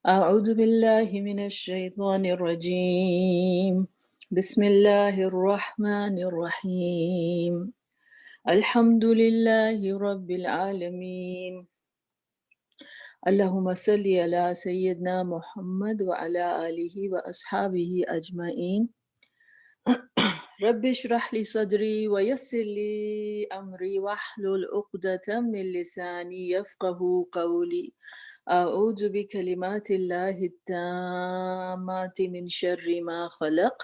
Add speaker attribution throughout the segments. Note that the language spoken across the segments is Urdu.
Speaker 1: أعوذ بالله من الشيطان الرجيم. بسم الله الرحمن الرحيم. الحمد لله رب العالمين. اللهم صل على سيدنا محمد وعلى آله وأصحابه أجمعين. رب اشرح لي صدري ويسر لي أمري واحلل عقدة من لساني يفقه قولي. أعوذ بكلمات الله التامات من شر ما خلق.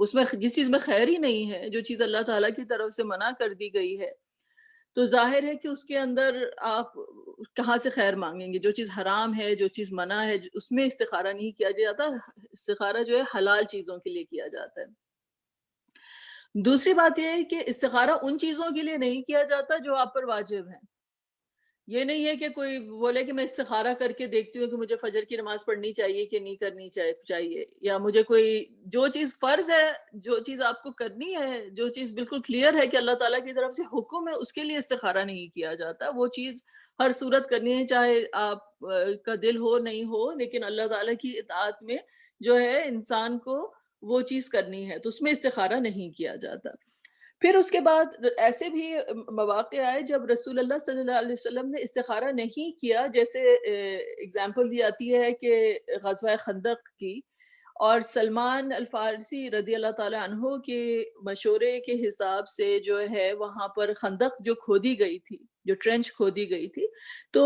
Speaker 1: اس میں جس چیز میں خیر ہی نہیں ہے، جو چیز اللہ تعالیٰ کی طرف سے منع کر دی گئی ہے، تو ظاہر ہے کہ اس کے اندر آپ کہاں سے خیر مانگیں گے؟ جو چیز حرام ہے، جو چیز منع ہے، اس میں استخارہ نہیں کیا جاتا، استخارہ جو ہے حلال چیزوں کے لیے کیا جاتا ہے۔ دوسری بات یہ ہے کہ استخارہ ان چیزوں کے لیے نہیں کیا جاتا جو آپ پر واجب ہیں۔ یہ نہیں ہے کہ کوئی بولے کہ میں استخارہ کر کے دیکھتی ہوں کہ مجھے فجر کی نماز پڑھنی چاہیے کہ نہیں کرنی چاہیے، یا مجھے کوئی جو چیز فرض ہے، جو چیز آپ کو کرنی ہے، جو چیز بالکل کلیئر ہے کہ اللہ تعالیٰ کی طرف سے حکم ہے، اس کے لیے استخارہ نہیں کیا جاتا۔ وہ چیز ہر صورت کرنی ہے، چاہے آپ کا دل ہو نہیں ہو، لیکن اللہ تعالیٰ کی اطاعت میں جو ہے انسان کو وہ چیز کرنی ہے، تو اس میں استخارہ نہیں کیا جاتا۔ پھر اس کے بعد ایسے بھی مواقع آئے جب رسول اللہ صلی اللہ علیہ وسلم نے استخارہ نہیں کیا، جیسے اگزامپل دی جاتی ہے کہ غزوہ خندق کی، اور سلمان الفارسی رضی اللہ تعالیٰ عنہ کے مشورے کے حساب سے جو ہے وہاں پر خندق جو کھودی گئی تھی، جو ٹرنچ کھودی گئی تھی، تو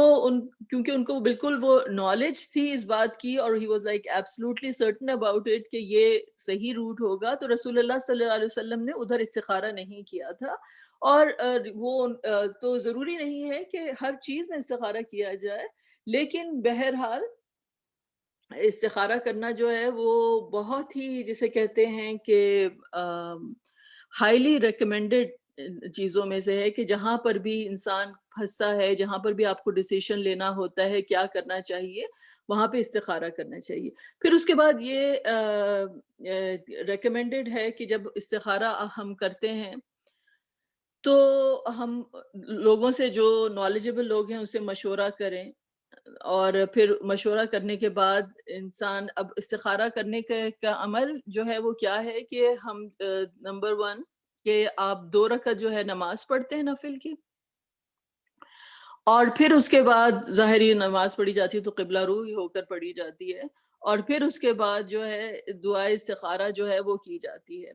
Speaker 1: کیونکہ ان کو بالکل وہ نالج تھی اس بات کی، اور he was like absolutely certain about it کہ یہ صحیح روٹ ہوگا، تو رسول اللہ صلی اللہ علیہ وسلم نے ادھر استخارہ نہیں کیا تھا۔ اور وہ تو ضروری نہیں ہے کہ ہر چیز میں استخارہ کیا جائے، لیکن بہرحال استخارہ کرنا جو ہے وہ بہت ہی جسے کہتے ہیں کہ ہائیلی ریکمینڈڈ چیزوں میں سے ہے، کہ جہاں پر بھی انسان پھنستا ہے، جہاں پر بھی آپ کو ڈیسیشن لینا ہوتا ہے کیا کرنا چاہیے، وہاں پہ استخارہ کرنا چاہیے۔ پھر اس کے بعد یہ ریکمینڈڈ ہے کہ جب استخارہ ہم کرتے ہیں تو ہم لوگوں سے، جو نالجبل لوگ ہیں، اس سے مشورہ کریں، اور پھر مشورہ کرنے کے بعد انسان اب استخارہ کرنے کا عمل جو ہے وہ کیا ہے کہ ہم نمبر 1 کہ آپ 2 رکعت جو ہے نماز پڑھتے ہیں نفل کی، اور پھر اس کے بعد ظاہری نماز پڑھی جاتی ہے تو قبلہ روی ہو کر پڑھی جاتی ہے، اور پھر اس کے بعد جو ہے دعائے استخارہ جو ہے وہ کی جاتی ہے۔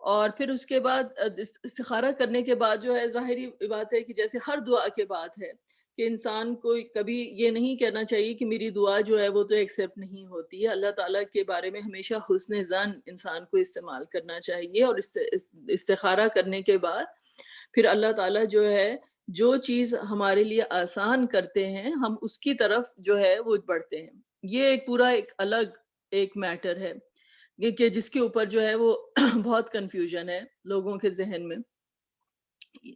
Speaker 1: اور پھر اس کے بعد استخارہ کرنے کے بعد جو ہے ظاہری بات ہے کہ جیسے ہر دعا کے بعد ہے کہ انسان کو کبھی یہ نہیں کہنا چاہیے کہ میری دعا جو ہے وہ تو ایکسیپٹ نہیں ہوتی ہے۔ اللہ تعالیٰ کے بارے میں ہمیشہ حسن ظن انسان کو استعمال کرنا چاہیے، اور استخارہ کرنے کے بعد پھر اللہ تعالیٰ جو ہے جو چیز ہمارے لیے آسان کرتے ہیں، ہم اس کی طرف جو ہے وہ بڑھتے ہیں۔ یہ ایک پورا ایک الگ ایک میٹر ہے کہ جس کے اوپر جو ہے وہ بہت کنفیوژن ہے لوگوں کے ذہن میں۔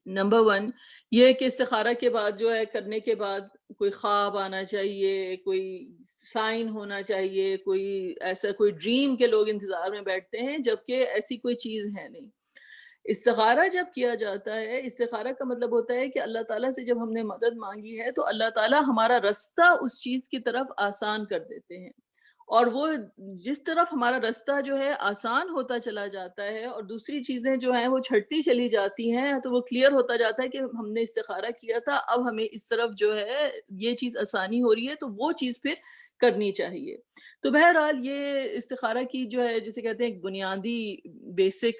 Speaker 1: نمبر 1 یہ ہے کہ استخارہ کے بعد جو ہے کرنے کے بعد کوئی خواب آنا چاہیے، کوئی سائن ہونا چاہیے، کوئی ایسا کوئی ڈریم کے لوگ انتظار میں بیٹھتے ہیں، جبکہ ایسی کوئی چیز ہے نہیں۔ استخارہ جب کیا جاتا ہے، استخارہ کا مطلب ہوتا ہے کہ اللہ تعالیٰ سے جب ہم نے مدد مانگی ہے تو اللہ تعالیٰ ہمارا رستہ اس چیز کی طرف آسان کر دیتے ہیں، اور وہ جس طرف ہمارا رستہ جو ہے آسان ہوتا چلا جاتا ہے اور دوسری چیزیں جو ہیں وہ چھٹتی چلی جاتی ہیں، تو وہ کلیئر ہوتا جاتا ہے کہ ہم نے استخارہ کیا تھا، اب ہمیں اس طرف جو ہے یہ چیز آسانی ہو رہی ہے، تو وہ چیز پھر کرنی چاہیے۔ تو بہرحال یہ استخارہ کی جو ہے جسے کہتے ہیں ایک بنیادی بیسک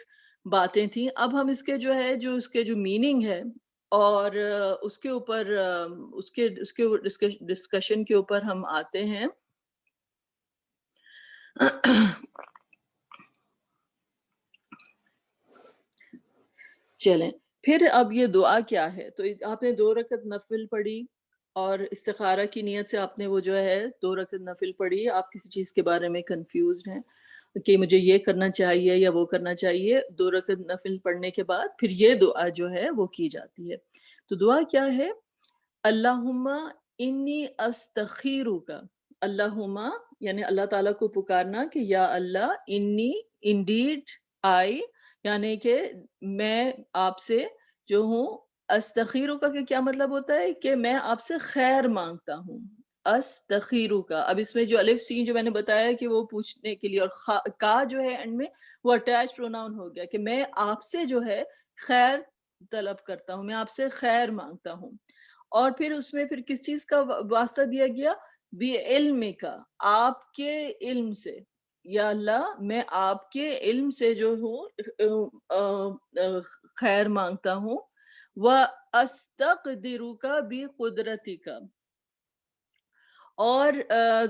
Speaker 1: باتیں تھیں۔ اب ہم اس کے جو ہے جو اس کے جو میننگ ہے، اور اس کے اوپر اس کے ڈسکشن کے اوپر ہم آتے ہیں۔ چلیں پھر اب یہ دعا کیا ہے؟ تو آپ نے 2 رکعت نفل پڑھی، اور استخارہ کی نیت سے آپ نے وہ جو ہے 2 رکعت نفل پڑھی۔ آپ کسی چیز کے بارے میں کنفیوزڈ ہیں کہ مجھے یہ کرنا چاہیے یا وہ کرنا چاہیے، 2 رکعت نفل پڑھنے کے بعد پھر یہ دعا جو ہے وہ کی جاتی ہے۔ تو دعا کیا ہے؟ اللہم انی استخیرک، اللہم یعنی اللہ تعالیٰ کو پکارنا کہ یا اللہ، انی انڈیڈ آئی، یعنی کہ میں آپ سے جو ہوں، استخیرک کا کیا مطلب ہوتا ہے کہ میں آپ سے خیر مانگتا ہوں۔ استخیرک، اب اس میں جو الف سین جو میں نے بتایا کہ وہ پوچھنے کے لیے، اور کا جو ہے اینڈ میں وہ اٹیچ پروناؤن ہو گیا کہ میں آپ سے جو ہے خیر طلب کرتا ہوں، میں آپ سے خیر مانگتا ہوں۔ اور پھر اس میں پھر کس چیز کا واسطہ دیا گیا؟ بی علم کا، آپ کے علم سے، یا اللہ میں آپ کے علم سے جو ہوں خیر مانگتا ہوں۔ وَأَسْتَقْدِرُكَ بِقُدْرَتِكَ، اور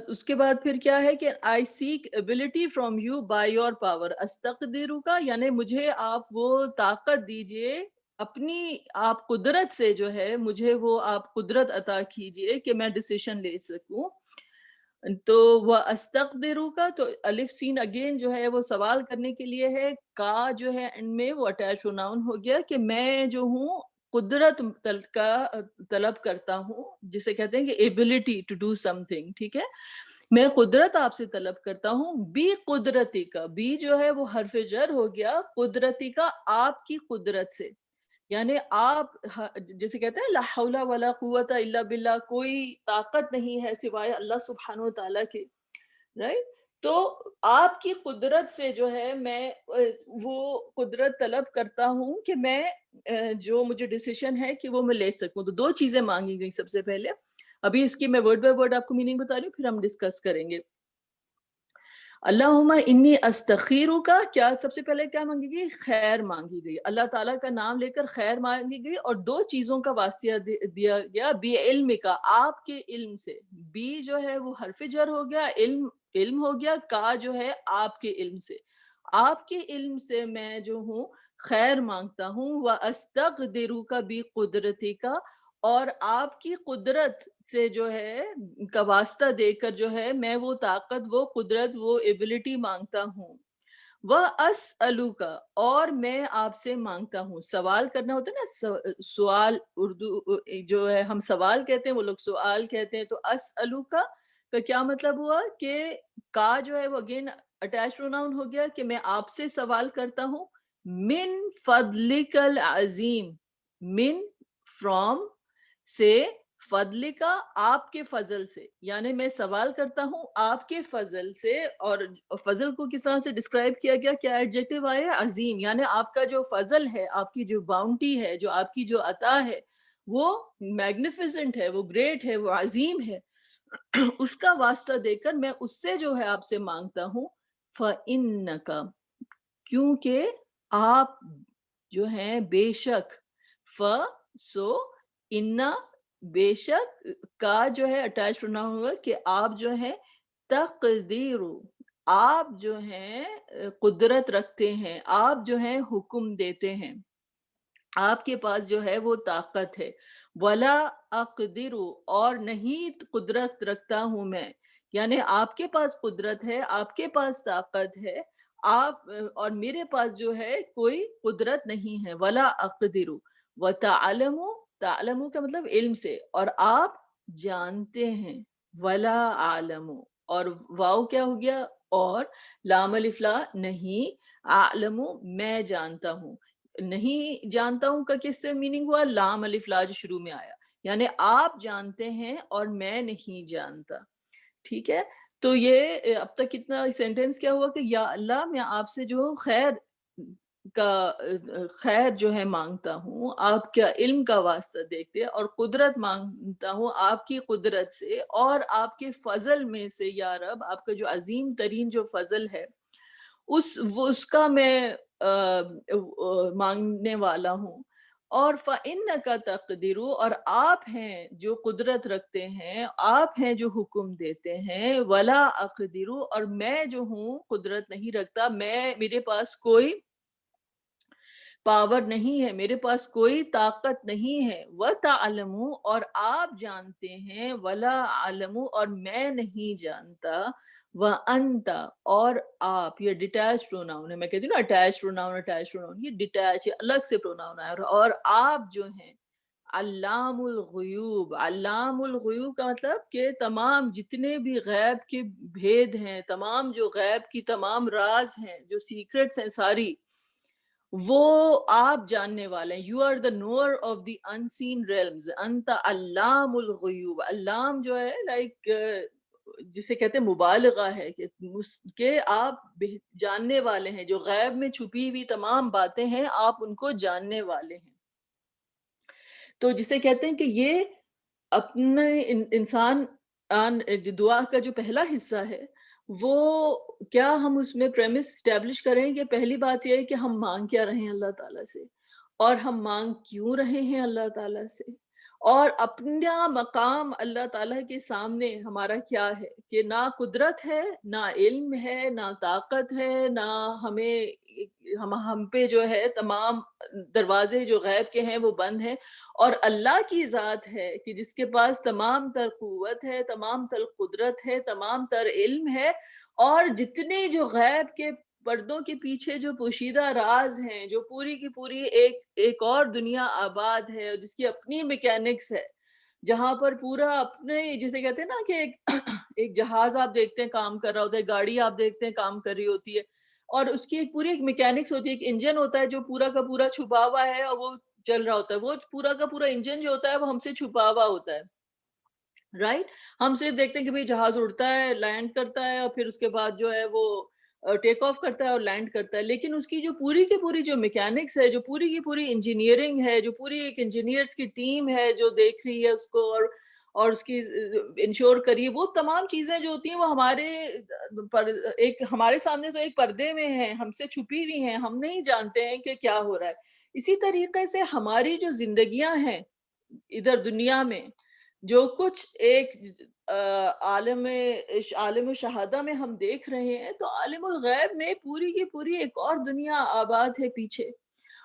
Speaker 1: اس کے بعد پھر کیا ہے کہ I seek ability from you by your power استقدرو کا یعنی مجھے آپ وہ طاقت دیجئے اپنی آپ قدرت سے جو ہے مجھے وہ آپ قدرت عطا کیجئے کہ میں ڈیسیشن لے سکوں. تو وہ استقدرو کا تو الف سین اگین جو ہے وہ سوال کرنے کے لیے ہے. کا جو ہے اینڈ میں وہ اٹیچ پروناؤن ہو گیا کہ میں جو ہوں قدرت کا طلب کرتا ہوں جسے کہتے ہیں کہ ability to do something. ٹھیک ہے میں قدرت آپ سے طلب کرتا ہوں. بی قدرتی کا بی جو ہے وہ حرف جر ہو گیا قدرتی کا آپ کی قدرت سے یعنی آپ جیسے کہتے ہیں لا حول ولا قوت الا باللہ کوئی طاقت نہیں ہے سوائے اللہ سبحانہ و تعالیٰ کے رائٹ. تو آپ کی قدرت سے جو ہے میں وہ قدرت طلب کرتا ہوں کہ میں جو مجھے ڈیسیشن ہے کہ وہ میں لے سکوں. تو دو چیزیں مانگی گئی سب سے پہلے. ابھی اس کی میں ورڈ بائی ورڈ آپ کو میننگ بتا رہی ہوں پھر ہم ڈسکس کریں گے. اللہم انی استخیرو کا کیا سب سے پہلے کیا مانگی گئی خیر مانگی گئی. اللہ تعالیٰ کا نام لے کر خیر مانگی گئی اور دو چیزوں کا واسطہ دیا گیا. بی علم کا آپ کے علم سے. بی جو ہے وہ حرف جر ہو گیا علم ہو گیا. کا جو ہے آپ کے علم سے آپ کے علم سے میں جو ہوں خیر مانگتا ہوں. وَأَسْتَقْدِرُ کا بھی قدرتی کا اور آپ کی قدرت سے جو ہے کا واسطہ دے کر جو ہے میں وہ طاقت وہ قدرت وہ ایبلٹی مانگتا ہوں. وَأَسْأَلُ کا اور میں آپ سے مانگتا ہوں. سوال کرنا ہوتا ہے نا سوال اردو جو ہے ہم سوال کہتے ہیں وہ لوگ سوال کہتے ہیں. تو اسألو کا کیا مطلب ہوا کہ کا جو ہے وہ اگین اٹیچ پروناؤن ہو گیا کہ میں آپ سے سوال کرتا ہوں. من فضلک العظیم من فرام سے فضل کا آپ کے فضل سے یعنی میں سوال کرتا ہوں آپ کے فضل سے. اور فضل کو کس طرح سے ڈسکرائب کیا گیا کیا ایڈجیکٹو آیا عظیم یعنی آپ کا جو فضل ہے آپ کی جو باؤنٹی ہے جو آپ کی جو عطا ہے وہ میگنیفیسنٹ ہے وہ گریٹ ہے وہ عظیم ہے. اس کا واسطہ دے کر میں اس سے جو ہے آپ سے مانگتا ہوں. فَإِنَّكَ کیونکہ آپ جو ہیں بے شک سو انا بے شک کا جو ہے اٹیچ پروناؤن ہوگا کہ آپ جو ہیں تقدیر آپ جو ہیں قدرت رکھتے ہیں آپ جو ہیں حکم دیتے ہیں آپ کے پاس جو ہے وہ طاقت ہے. ولا اقدر اور نہیں قدرت رکھتا ہوں میں یعنی آپ کے پاس قدرت ہے آپ کے پاس طاقت ہے آپ اور میرے پاس جو ہے کوئی قدرت نہیں ہے. ولا اقدر وتعلموا تعلموا کا مطلب علم سے اور آپ جانتے ہیں. ولا عالم اور واو کیا ہو گیا اور لام الف لا نہیں اعلم میں جانتا ہوں. نہیں جانتا ہوں کا کس سے میننگ ہوا لام الف لا جو شروع میں آیا یعنی آپ جانتے ہیں اور میں نہیں جانتا. ٹھیک ہے تو یہ اب تک کتنا سینٹینس کیا ہوا کہ یا اللہ میں آپ سے جو خیر کا خیر جو ہے مانگتا ہوں آپ کا علم کا واسطہ دیکھتے اور قدرت مانگتا ہوں آپ کی قدرت سے اور آپ کے فضل میں سے یا رب آپ کا جو عظیم ترین جو فضل ہے اس کا میں مانگنے والا ہوں. اور فَإِنَّكَ تَقْدِرُ اور آپ ہیں جو قدرت رکھتے ہیں آپ ہیں جو حکم دیتے ہیں. وَلَا أَقْدِرُ اور میں جو ہوں قدرت نہیں رکھتا میرے پاس کوئی پاور نہیں ہے میرے پاس کوئی طاقت نہیں ہے. وَتَعْلَمُ اور آپ جانتے ہیں. وَلَا عَلَمُ اور میں نہیں جانتا. وَأَنْتَ اور آپ یہ ڈیٹیچ پروناؤن ہے. میں کہتی ہوں نا اٹیچ پروناؤن یہ ڈیٹیچ الگ سے پروناؤن ہے. اور آپ جو ہیں علام الغیوب. علام الغیوب کا مطلب کہ تمام جتنے بھی غیب کے بھید ہیں تمام جو غیب کی تمام راز ہیں جو سیکرٹس ہیں ساری وہ آپ جاننے والے ہیں. You are the knower of the unseen realms. انت علام الغیوب. علام جو ہے لائک جسے کہتے ہیں مبالغہ ہے کہ آپ جاننے والے ہیں جو غیب میں چھپی ہوئی تمام باتیں ہیں آپ ان کو جاننے والے ہیں. تو جسے کہتے ہیں کہ یہ اپنے انسان دعا کا جو پہلا حصہ ہے وہ کیا ہم اس میں پریمس اسٹیبلش کریں کہ پہلی بات یہ ہے کہ ہم مانگ کیا رہے ہیں اللہ تعالیٰ سے اور ہم مانگ کیوں رہے ہیں اللہ تعالیٰ سے اور اپنا مقام اللہ تعالیٰ کے سامنے ہمارا کیا ہے کہ نہ قدرت ہے، نہ علم ہے، نہ طاقت ہے، نہ ہم پہ جو ہے تمام دروازے جو غیب کے ہیں وہ بند ہیں، اور اللہ کی ذات ہے کہ جس کے پاس تمام تر قوت ہے، تمام تر قدرت ہے، تمام تر علم ہے، اور جتنے جو غیب کے پردوں کے پیچھے جو پوشیدہ راز ہیں، جو پوری کی پوری ایک اور دنیا آباد ہے جس کی اپنی میکینکس ہے، جہاں پر پورا اپنے جسے کہتے ہیں نا کہ ایک ایک جہاز آپ دیکھتے ہیں کام کر رہا ہوتا ہے، گاڑی آپ دیکھتے ہیں کام کر رہی ہوتی ہے، اور اس کی ایک پوری ایک میکینکس ہوتی ہے، ایک انجن ہوتا ہے جو پورا کا پورا چھپا ہوا ہے اور وہ چل رہا ہوتا ہے، وہ پورا کا پورا انجن جو ہوتا ہے وہ ہم سے چھپا ہوا ہوتا ہے، رائٹ؟ ہم صرف دیکھتے ہیں کہ بھئی جہاز اڑتا ہے، لینڈ کرتا ہے، اور پھر اس کے بعد جو ہے وہ ٹیک آف کرتا ہے اور لینڈ کرتا ہے، لیکن اس کی جو پوری کی پوری جو میکینکس ہے، جو پوری کی پوری انجینئرنگ ہے، جو پوری ایک انجینئرز کی ٹیم ہے جو دیکھ رہی ہے اس کو، اور اس کی انشور کری، وہ تمام چیزیں جو ہوتی ہیں وہ ہمارے پر ایک ہمارے سامنے تو ایک پردے میں ہیں، ہم سے چھپی ہوئی ہیں، ہم نہیں جانتے ہیں کہ کیا ہو رہا ہے۔ اسی طریقے سے ہماری جو زندگیاں ہیں ادھر دنیا میں، جو کچھ ایک عالم شہادہ میں ہم دیکھ رہے ہیں، تو عالم الغیب میں پوری کی پوری ایک اور دنیا آباد ہے پیچھے،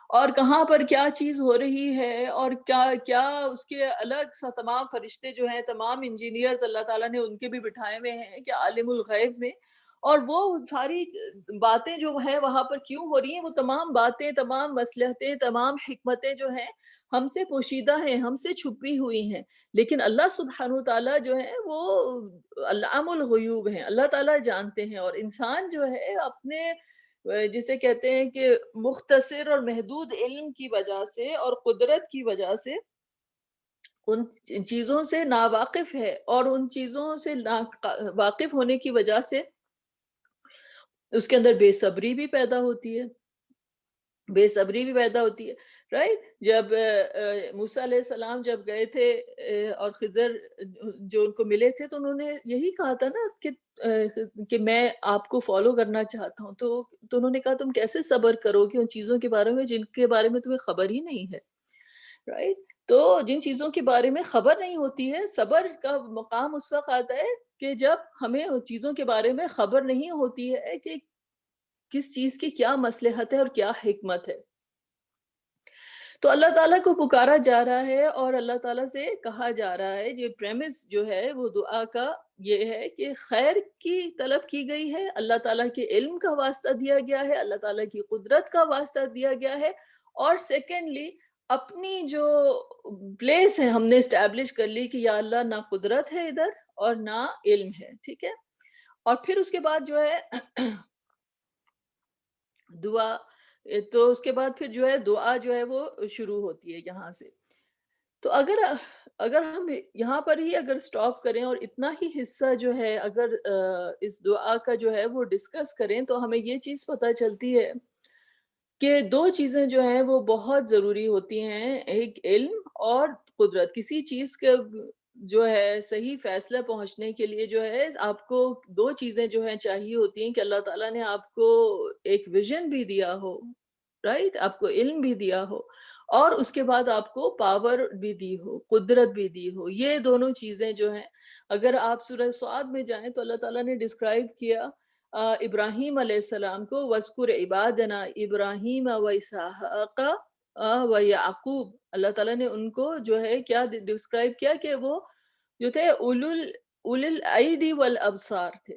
Speaker 1: اور کہاں پر کیا چیز ہو رہی ہے، اور کیا کیا اس کے الگ سا تمام فرشتے جو ہیں، تمام انجینئرز اللہ تعالیٰ نے ان کے بھی بٹھائے ہوئے ہیں کہ عالم الغیب میں، اور وہ ساری باتیں جو ہیں وہاں پر کیوں ہو رہی ہیں، وہ تمام باتیں، تمام مصلحتیں، تمام حکمتیں جو ہیں ہم سے پوشیدہ ہیں، ہم سے چھپی ہوئی ہیں، لیکن اللہ سبحانہ وتعالیٰ جو ہے وہ علام الغیوب ہیں، اللہ تعالیٰ جانتے ہیں، اور انسان جو ہے اپنے جسے کہتے ہیں کہ مختصر اور محدود علم کی وجہ سے اور قدرت کی وجہ سے ان چیزوں سے ناواقف ہے، اور ان چیزوں سے واقف ہونے کی وجہ سے اس کے اندر بے صبری بھی پیدا ہوتی ہے، بے صبری بھی پیدا ہوتی ہے، رائٹ؟ جب موسیٰ علیہ السلام جب گئے تھے اور خضر جو ان کو ملے تھے، تو انہوں نے یہی کہا تھا نا کہ میں آپ کو فالو کرنا چاہتا ہوں، تو انہوں نے کہا تم کیسے صبر کرو کہ ان چیزوں کے بارے میں جن کے بارے میں تمہیں خبر ہی نہیں ہے، رائٹ؟ تو جن چیزوں کے بارے میں خبر نہیں ہوتی ہے، صبر کا مقام اس وقت آتا ہے کہ جب ہمیں ان چیزوں کے بارے میں خبر نہیں ہوتی ہے کہ کس چیز کی کیا مصلحت ہے اور کیا حکمت ہے۔ تو اللہ تعالیٰ کو پکارا جا رہا ہے، اور اللہ تعالیٰ سے کہا جا رہا ہے، یہ پریمس جو ہے وہ دعا کا یہ ہے کہ خیر کی طلب کی گئی ہے، اللہ تعالیٰ کے علم کا واسطہ دیا گیا ہے، اللہ تعالیٰ کی قدرت کا واسطہ دیا گیا ہے، اور سیکنڈلی اپنی جو پلیس ہے ہم نے اسٹیبلش کر لی کہ یا اللہ نہ قدرت ہے ادھر اور نہ علم ہے، ٹھیک ہے؟ اور پھر اس کے بعد جو ہے دعا، تو اس کے بعد پھر جو ہے دعا جو ہے وہ شروع ہوتی ہے یہاں سے۔ تو اگر ہم یہاں پر ہی اگر سٹاپ کریں اور اتنا ہی حصہ جو ہے اگر اس دعا کا جو ہے وہ ڈسکس کریں، تو ہمیں یہ چیز پتہ چلتی ہے کہ دو چیزیں جو ہیں وہ بہت ضروری ہوتی ہیں، ایک علم اور قدرت۔ کسی چیز کے جو ہے صحیح فیصلہ پہنچنے کے لیے جو ہے آپ کو دو چیزیں جو ہیں چاہیے ہوتی ہیں، کہ اللہ تعالیٰ نے آپ کو ایک ویژن بھی دیا ہو، رائٹ؟ آپ کو علم بھی دیا ہو، اور اس کے بعد آپ کو پاور بھی دی ہو، قدرت بھی دی ہو۔ یہ دونوں چیزیں جو ہیں، اگر آپ سورہ صاد میں جائیں تو اللہ تعالیٰ نے ڈسکرائب کیا ابراہیم علیہ السلام کو، وَاذْكُرْ عِبَادَنَا إِبْرَاهِيمَ وَإِسْحَاقَ وَيَعْقُوب، اللہ تعالیٰ نے ان کو جو ہے کیا ڈسکرائب کیا کہ وہ جو تھے اولو الایدی والابصار تھے۔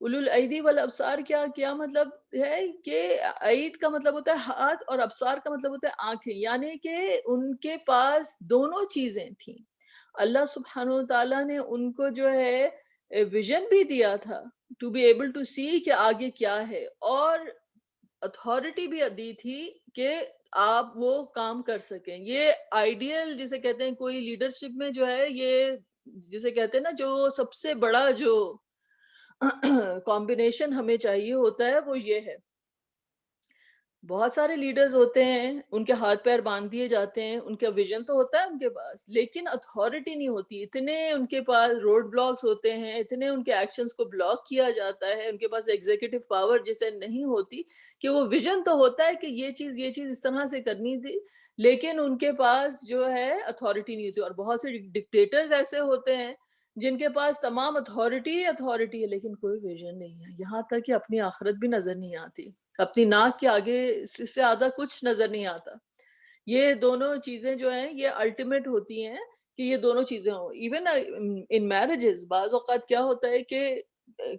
Speaker 1: اولو الایدی والابصار کیا مطلب ہے کہ عید کا مطلب ہوتا ہے ہاتھ، اور ابصار کا مطلب ہوتا ہے آنکھیں، یعنی کہ ان کے پاس دونوں چیزیں تھیں۔ اللہ سبحانہ وتعالیٰ نے ان کو جو ہے ویژن بھی دیا تھا ٹو بی ایبل ٹو سی کہ آگے کیا ہے، اور اتھارٹی بھی دی تھی کہ آپ وہ کام کر سکیں۔ یہ آئیڈیل جسے کہتے ہیں کوئی لیڈرشپ میں جو ہے، یہ جسے کہتے ہیں نا جو سب سے بڑا جو کمبینیشن ہمیں چاہیے ہوتا ہے وہ یہ ہے۔ بہت سارے لیڈرز ہوتے ہیں، ان کے ہاتھ پیر باندھ دیے جاتے ہیں، ان کا ویژن تو ہوتا ہے ان کے پاس، لیکن اتھارٹی نہیں ہوتی، اتنے ان کے پاس روڈ بلاکس ہوتے ہیں، اتنے ان کے ایکشنز کو بلاک کیا جاتا ہے، ان کے پاس ایگزیکٹو پاور جسے نہیں ہوتی، کہ وہ ویژن تو ہوتا ہے کہ یہ چیز اس طرح سے کرنی تھی، لیکن ان کے پاس جو ہے اتھارٹی نہیں ہوتی. اور بہت سے ڈکٹیٹرز ایسے ہوتے ہیں جن کے پاس تمام اتھارٹی ہے لیکن کوئی ویژن نہیں ہے، یہاں تک کہ اپنی آخرت بھی نظر نہیں آتی، اپنی ناک کے آگے اس سے زیادہ کچھ نظر نہیں آتا. یہ دونوں چیزیں جو ہیں یہ الٹیمیٹ ہوتی ہیں کہ یہ دونوں چیزیں ہوں. ایون ان میرجز بعض اوقات کیا ہوتا ہے کہ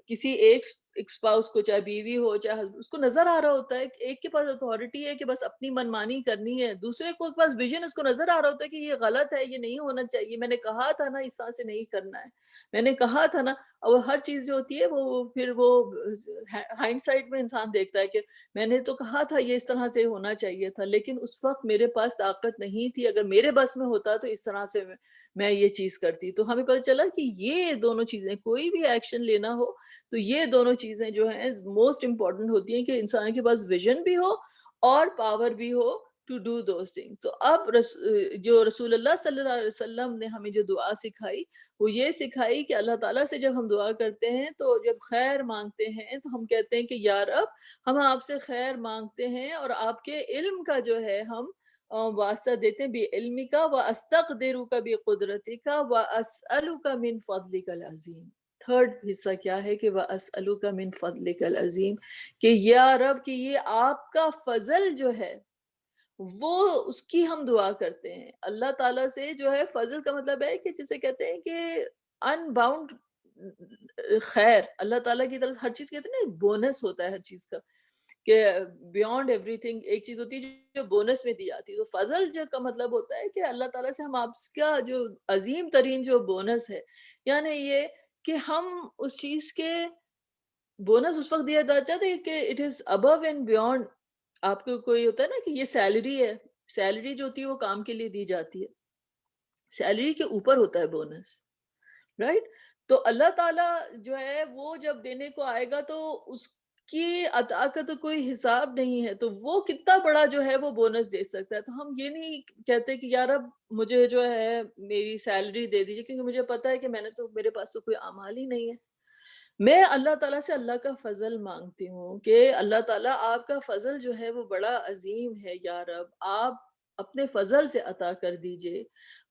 Speaker 1: کسی ایک اسپاؤس کو، چاہے بیوی ہو چاہے husband، اس کو نظر آ رہا ہوتا ہے کہ ایک کے پاس اتھارٹی ہے کہ بس اپنی منمانی کرنی ہے، دوسرے کو کے پاس ویژن، اس کو نظر آ رہا ہوتا ہے کہ یہ غلط ہے، یہ نہیں ہونا چاہیے، میں نے کہا تھا نا اس طرح سے نہیں کرنا ہے، میں نے کہا تھا نا. اور ہر چیز جو ہوتی ہے وہ پھر وہ ہائنڈ سائڈ میں انسان دیکھتا ہے کہ میں نے تو کہا تھا یہ اس طرح سے ہونا چاہیے تھا، لیکن اس وقت میرے پاس طاقت نہیں تھی، اگر میرے بس میں ہوتا تو اس طرح سے میں یہ چیز کرتی. تو ہمیں پتہ چلا کہ یہ دونوں چیزیں، کوئی بھی ایکشن لینا ہو تو یہ دونوں چیزیں جو ہیں موسٹ امپورٹنٹ ہوتی ہیں کہ انسان کے پاس ویژن بھی ہو اور پاور بھی ہو ٹو ڈو دوز تھنگس. تو اب جو رسول اللہ صلی اللہ علیہ وسلم نے ہمیں جو دعا سکھائی وہ یہ سکھائی کہ اللہ تعالیٰ سے جب ہم دعا کرتے ہیں تو جب خیر مانگتے ہیں تو ہم کہتے ہیں کہ یا رب ہم آپ سے خیر مانگتے ہیں اور آپ کے علم کا جو ہے ہم واسطہ دیتے ہیں، بعلمک واستقدرک بقدرتک واسألک من فضلک العظیم. تھرڈ حصہ کیا ہے کہ واسألک من فضلک العظیم، کہ یا رب کہ یہ آپ کا فضل جو ہے وہ اس کی ہم دعا کرتے ہیں. اللہ تعالیٰ سے جو ہے فضل کا مطلب ہے کہ جسے کہتے ہیں کہ ان باؤنڈ خیر، اللہ تعالیٰ کی طرف ہر چیز کہتے ہیں نا بونس ہوتا ہے ہر چیز کا، کہ بیونڈ ایوری تھنگ ایک چیز ہوتی ہے جو بونس میں دی جاتی ہے. تو فضل جو کا مطلب ہوتا ہے کہ اللہ تعالیٰ سے ہم آپ کا جو عظیم ترین جو بونس ہے، یعنی یہ کہ ہم اس چیز کے بونس اس وقت دیا جاتا ہے کہ it is above and beyond. آپ کو کوئی ہوتا ہے نا کہ یہ سیلری ہے، سیلری جو ہوتی ہے وہ کام کے لیے دی جاتی ہے، سیلری کے اوپر ہوتا ہے بونس، رائٹ؟ تو اللہ تعالیٰ جو ہے وہ جب دینے کو آئے گا تو اس کی عطا کا تو کوئی حساب نہیں ہے، تو وہ کتنا بڑا جو ہے وہ بونس دے سکتا ہے. تو ہم یہ نہیں کہتے کہ یا رب مجھے جو ہے میری سیلری دے دیجیے، کیونکہ مجھے پتا ہے کہ میرے پاس تو کوئی اعمال ہی نہیں ہے. میں اللہ تعالیٰ سے اللہ کا فضل مانگتی ہوں کہ اللہ تعالیٰ آپ کا فضل جو ہے وہ بڑا عظیم ہے، یا رب آپ اپنے فضل سے عطا کر دیجئے.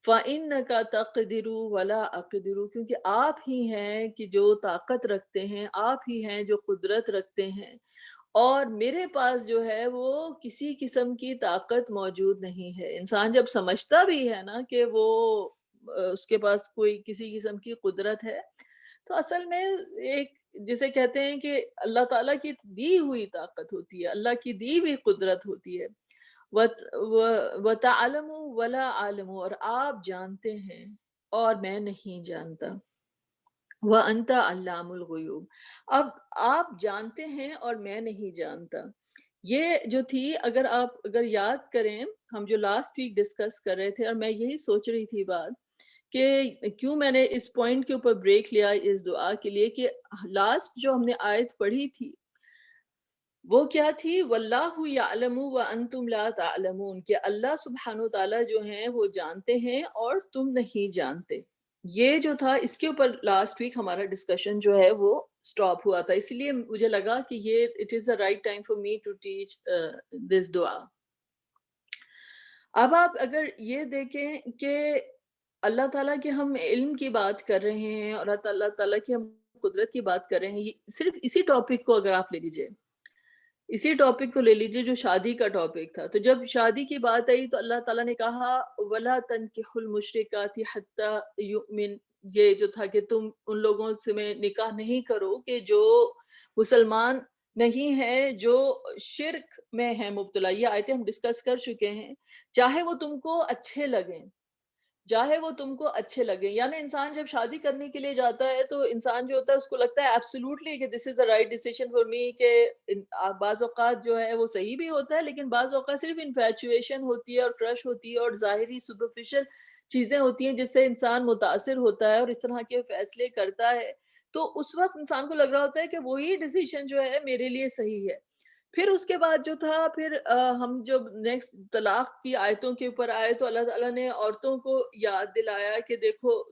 Speaker 1: فَإِنَّكَ تَقْدِرُ وَلَا أَقْدِرُ، کیونکہ آپ ہی ہیں کہ جو طاقت رکھتے ہیں، آپ ہی ہیں جو قدرت رکھتے ہیں، اور میرے پاس جو ہے وہ کسی قسم کی طاقت موجود نہیں ہے. انسان جب سمجھتا بھی ہے نا کہ وہ اس کے پاس کوئی کسی قسم کی قدرت ہے، تو اصل میں ایک جسے کہتے ہیں کہ اللہ تعالیٰ کی دی ہوئی طاقت ہوتی ہے، اللہ کی دی ہوئی قدرت ہوتی ہے. وَتَعْلَمُوا وَلَا أَعْلَمُ، اور آپ جانتے ہیں اور میں نہیں جانتا. وَأَنْتَ عَلَّامُ الْغُیُوبِ، اب آپ جانتے ہیں اور میں نہیں جانتا. یہ جو تھی اگر یاد کریں، ہم جو لاسٹ ویک ڈسکس کر رہے تھے، اور میں یہی سوچ رہی تھی بات کہ کیوں میں نے اس پوائنٹ کے اوپر بریک لیا اس دعا کے لیے، کہ لاسٹ جو ہم نے آیت پڑھی تھی وہ کیا تھی؟ وَاللَّهُ يَعْلَمُ وَأَنْتُمْ لَا تَعْلَمُونَ، کہ اللہ سبحانہ وتعالیٰ جو ہیں وہ جانتے ہیں اور تم نہیں جانتے. یہ جو تھا اس کے اوپر لاسٹ ویک ہمارا ڈسکشن جو ہے وہ سٹاپ ہوا تھا، اسی لیے مجھے لگا کہ یہ it is the right time for me to teach this دعا. اب آپ اگر یہ دیکھیں کہ اللہ تعالیٰ کے ہم علم کی بات کر رہے ہیں اور اللہ تعالیٰ کی ہم قدرت کی بات کر رہے ہیں، یہ صرف اسی ٹاپک کو اگر آپ لے لیجئے، اسی ٹاپک کو لے لیجئے جو شادی کا ٹاپک تھا، تو جب شادی کی بات آئی تو اللہ تعالیٰ نے کہا وَلَا تَنْكِحُوا الْمُشْرِكَاتِ حَتَّى يُؤْمِنْ، یہ جو تھا کہ تم ان لوگوں سے میں نکاح نہیں کرو کہ جو مسلمان نہیں ہے، جو شرک میں ہے مبتلا. یہ آیتیں ہم ڈسکس کر چکے ہیں. چاہے وہ تم کو اچھے لگیں، چاہے وہ تم کو اچھے لگے، یعنی انسان جب شادی کرنے کے لیے جاتا ہے تو انسان جو ہوتا ہے اس کو لگتا ہے ایبسولوٹلی کہ دس از the right decision for me، کہ بعض اوقات جو ہے وہ صحیح بھی ہوتا ہے لیکن بعض اوقات صرف انفیچویشن ہوتی ہے اور کرش ہوتی ہے اور ظاہری سپرفیشل چیزیں ہوتی ہیں جس سے انسان متاثر ہوتا ہے اور اس طرح کے فیصلے کرتا ہے. تو اس وقت انسان کو لگ رہا ہوتا ہے کہ وہی ڈیسیشن جو ہے میرے لیے صحیح ہے. پھر اس کے بعد جو تھا، پھر ہم جب نیکسٹ طلاق کی آیتوں کے اوپر آئے تو اللہ تعالیٰ نے عورتوں کو یاد دلایا کہ دیکھو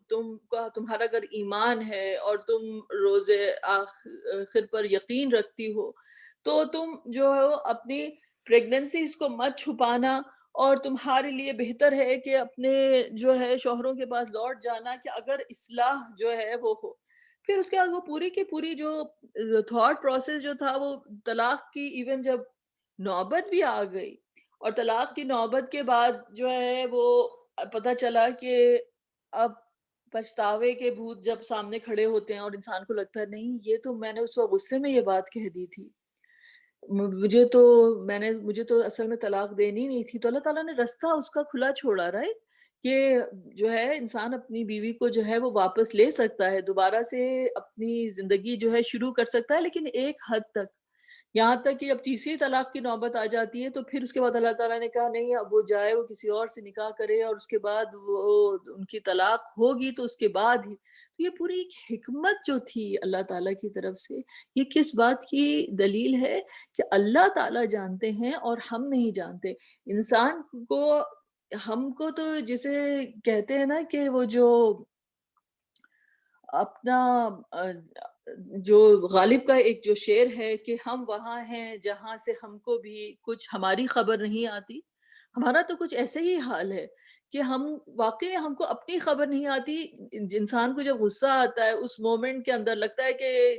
Speaker 1: تمہارا اگر ایمان ہے اور تم روز آخر پر یقین رکھتی ہو تو تم جو ہے اپنی پریگننسیز کو مت چھپانا اور تمہارے لیے بہتر ہے کہ اپنے جو ہے شوہروں کے پاس لوٹ جانا کہ اگر اصلاح جو ہے وہ ہو۔ پھر اس کے بعد وہ پوری کی پوری جو تھاٹ پروسیس جو تھا وہ طلاق کی، ایون جب نوبت بھی آ گئی اور طلاق کی نوبت کے بعد جو ہے وہ پتہ چلا کہ اب پچھتاوے کے بھوت جب سامنے کھڑے ہوتے ہیں اور انسان کو لگتا ہے نہیں یہ تو میں نے اس وقت غصے میں یہ بات کہہ دی تھی، مجھے تو اصل میں طلاق دینی نہیں تھی، تو اللہ تعالیٰ نے رستہ اس کا کھلا چھوڑا، رائٹ؟ کہ جو ہے انسان اپنی بیوی کو جو ہے وہ واپس لے سکتا ہے، دوبارہ سے اپنی زندگی جو ہے شروع کر سکتا ہے، لیکن ایک حد تک، یہاں تک کہ اب تیسری طلاق کی نوبت آ جاتی ہے تو پھر اس کے بعد اللہ تعالیٰ نے کہا نہیں اب وہ جائے، وہ کسی اور سے نکاح کرے اور اس کے بعد وہ ان کی طلاق ہوگی تو اس کے بعد ہی یہ پوری ایک حکمت جو تھی اللہ تعالیٰ کی طرف سے، یہ کس بات کی دلیل ہے کہ اللہ تعالیٰ جانتے ہیں اور ہم نہیں جانتے۔ انسان کو، ہم کو تو جسے کہتے ہیں نا کہ وہ جو اپنا جو غالب کا ایک جو شعر ہے کہ ہم وہاں ہیں جہاں سے ہم کو بھی کچھ ہماری خبر نہیں آتی، ہمارا تو کچھ ایسے ہی حال ہے کہ ہم واقعی ہم کو اپنی خبر نہیں آتی۔ انسان کو جب غصہ آتا ہے اس مومنٹ کے اندر لگتا ہے کہ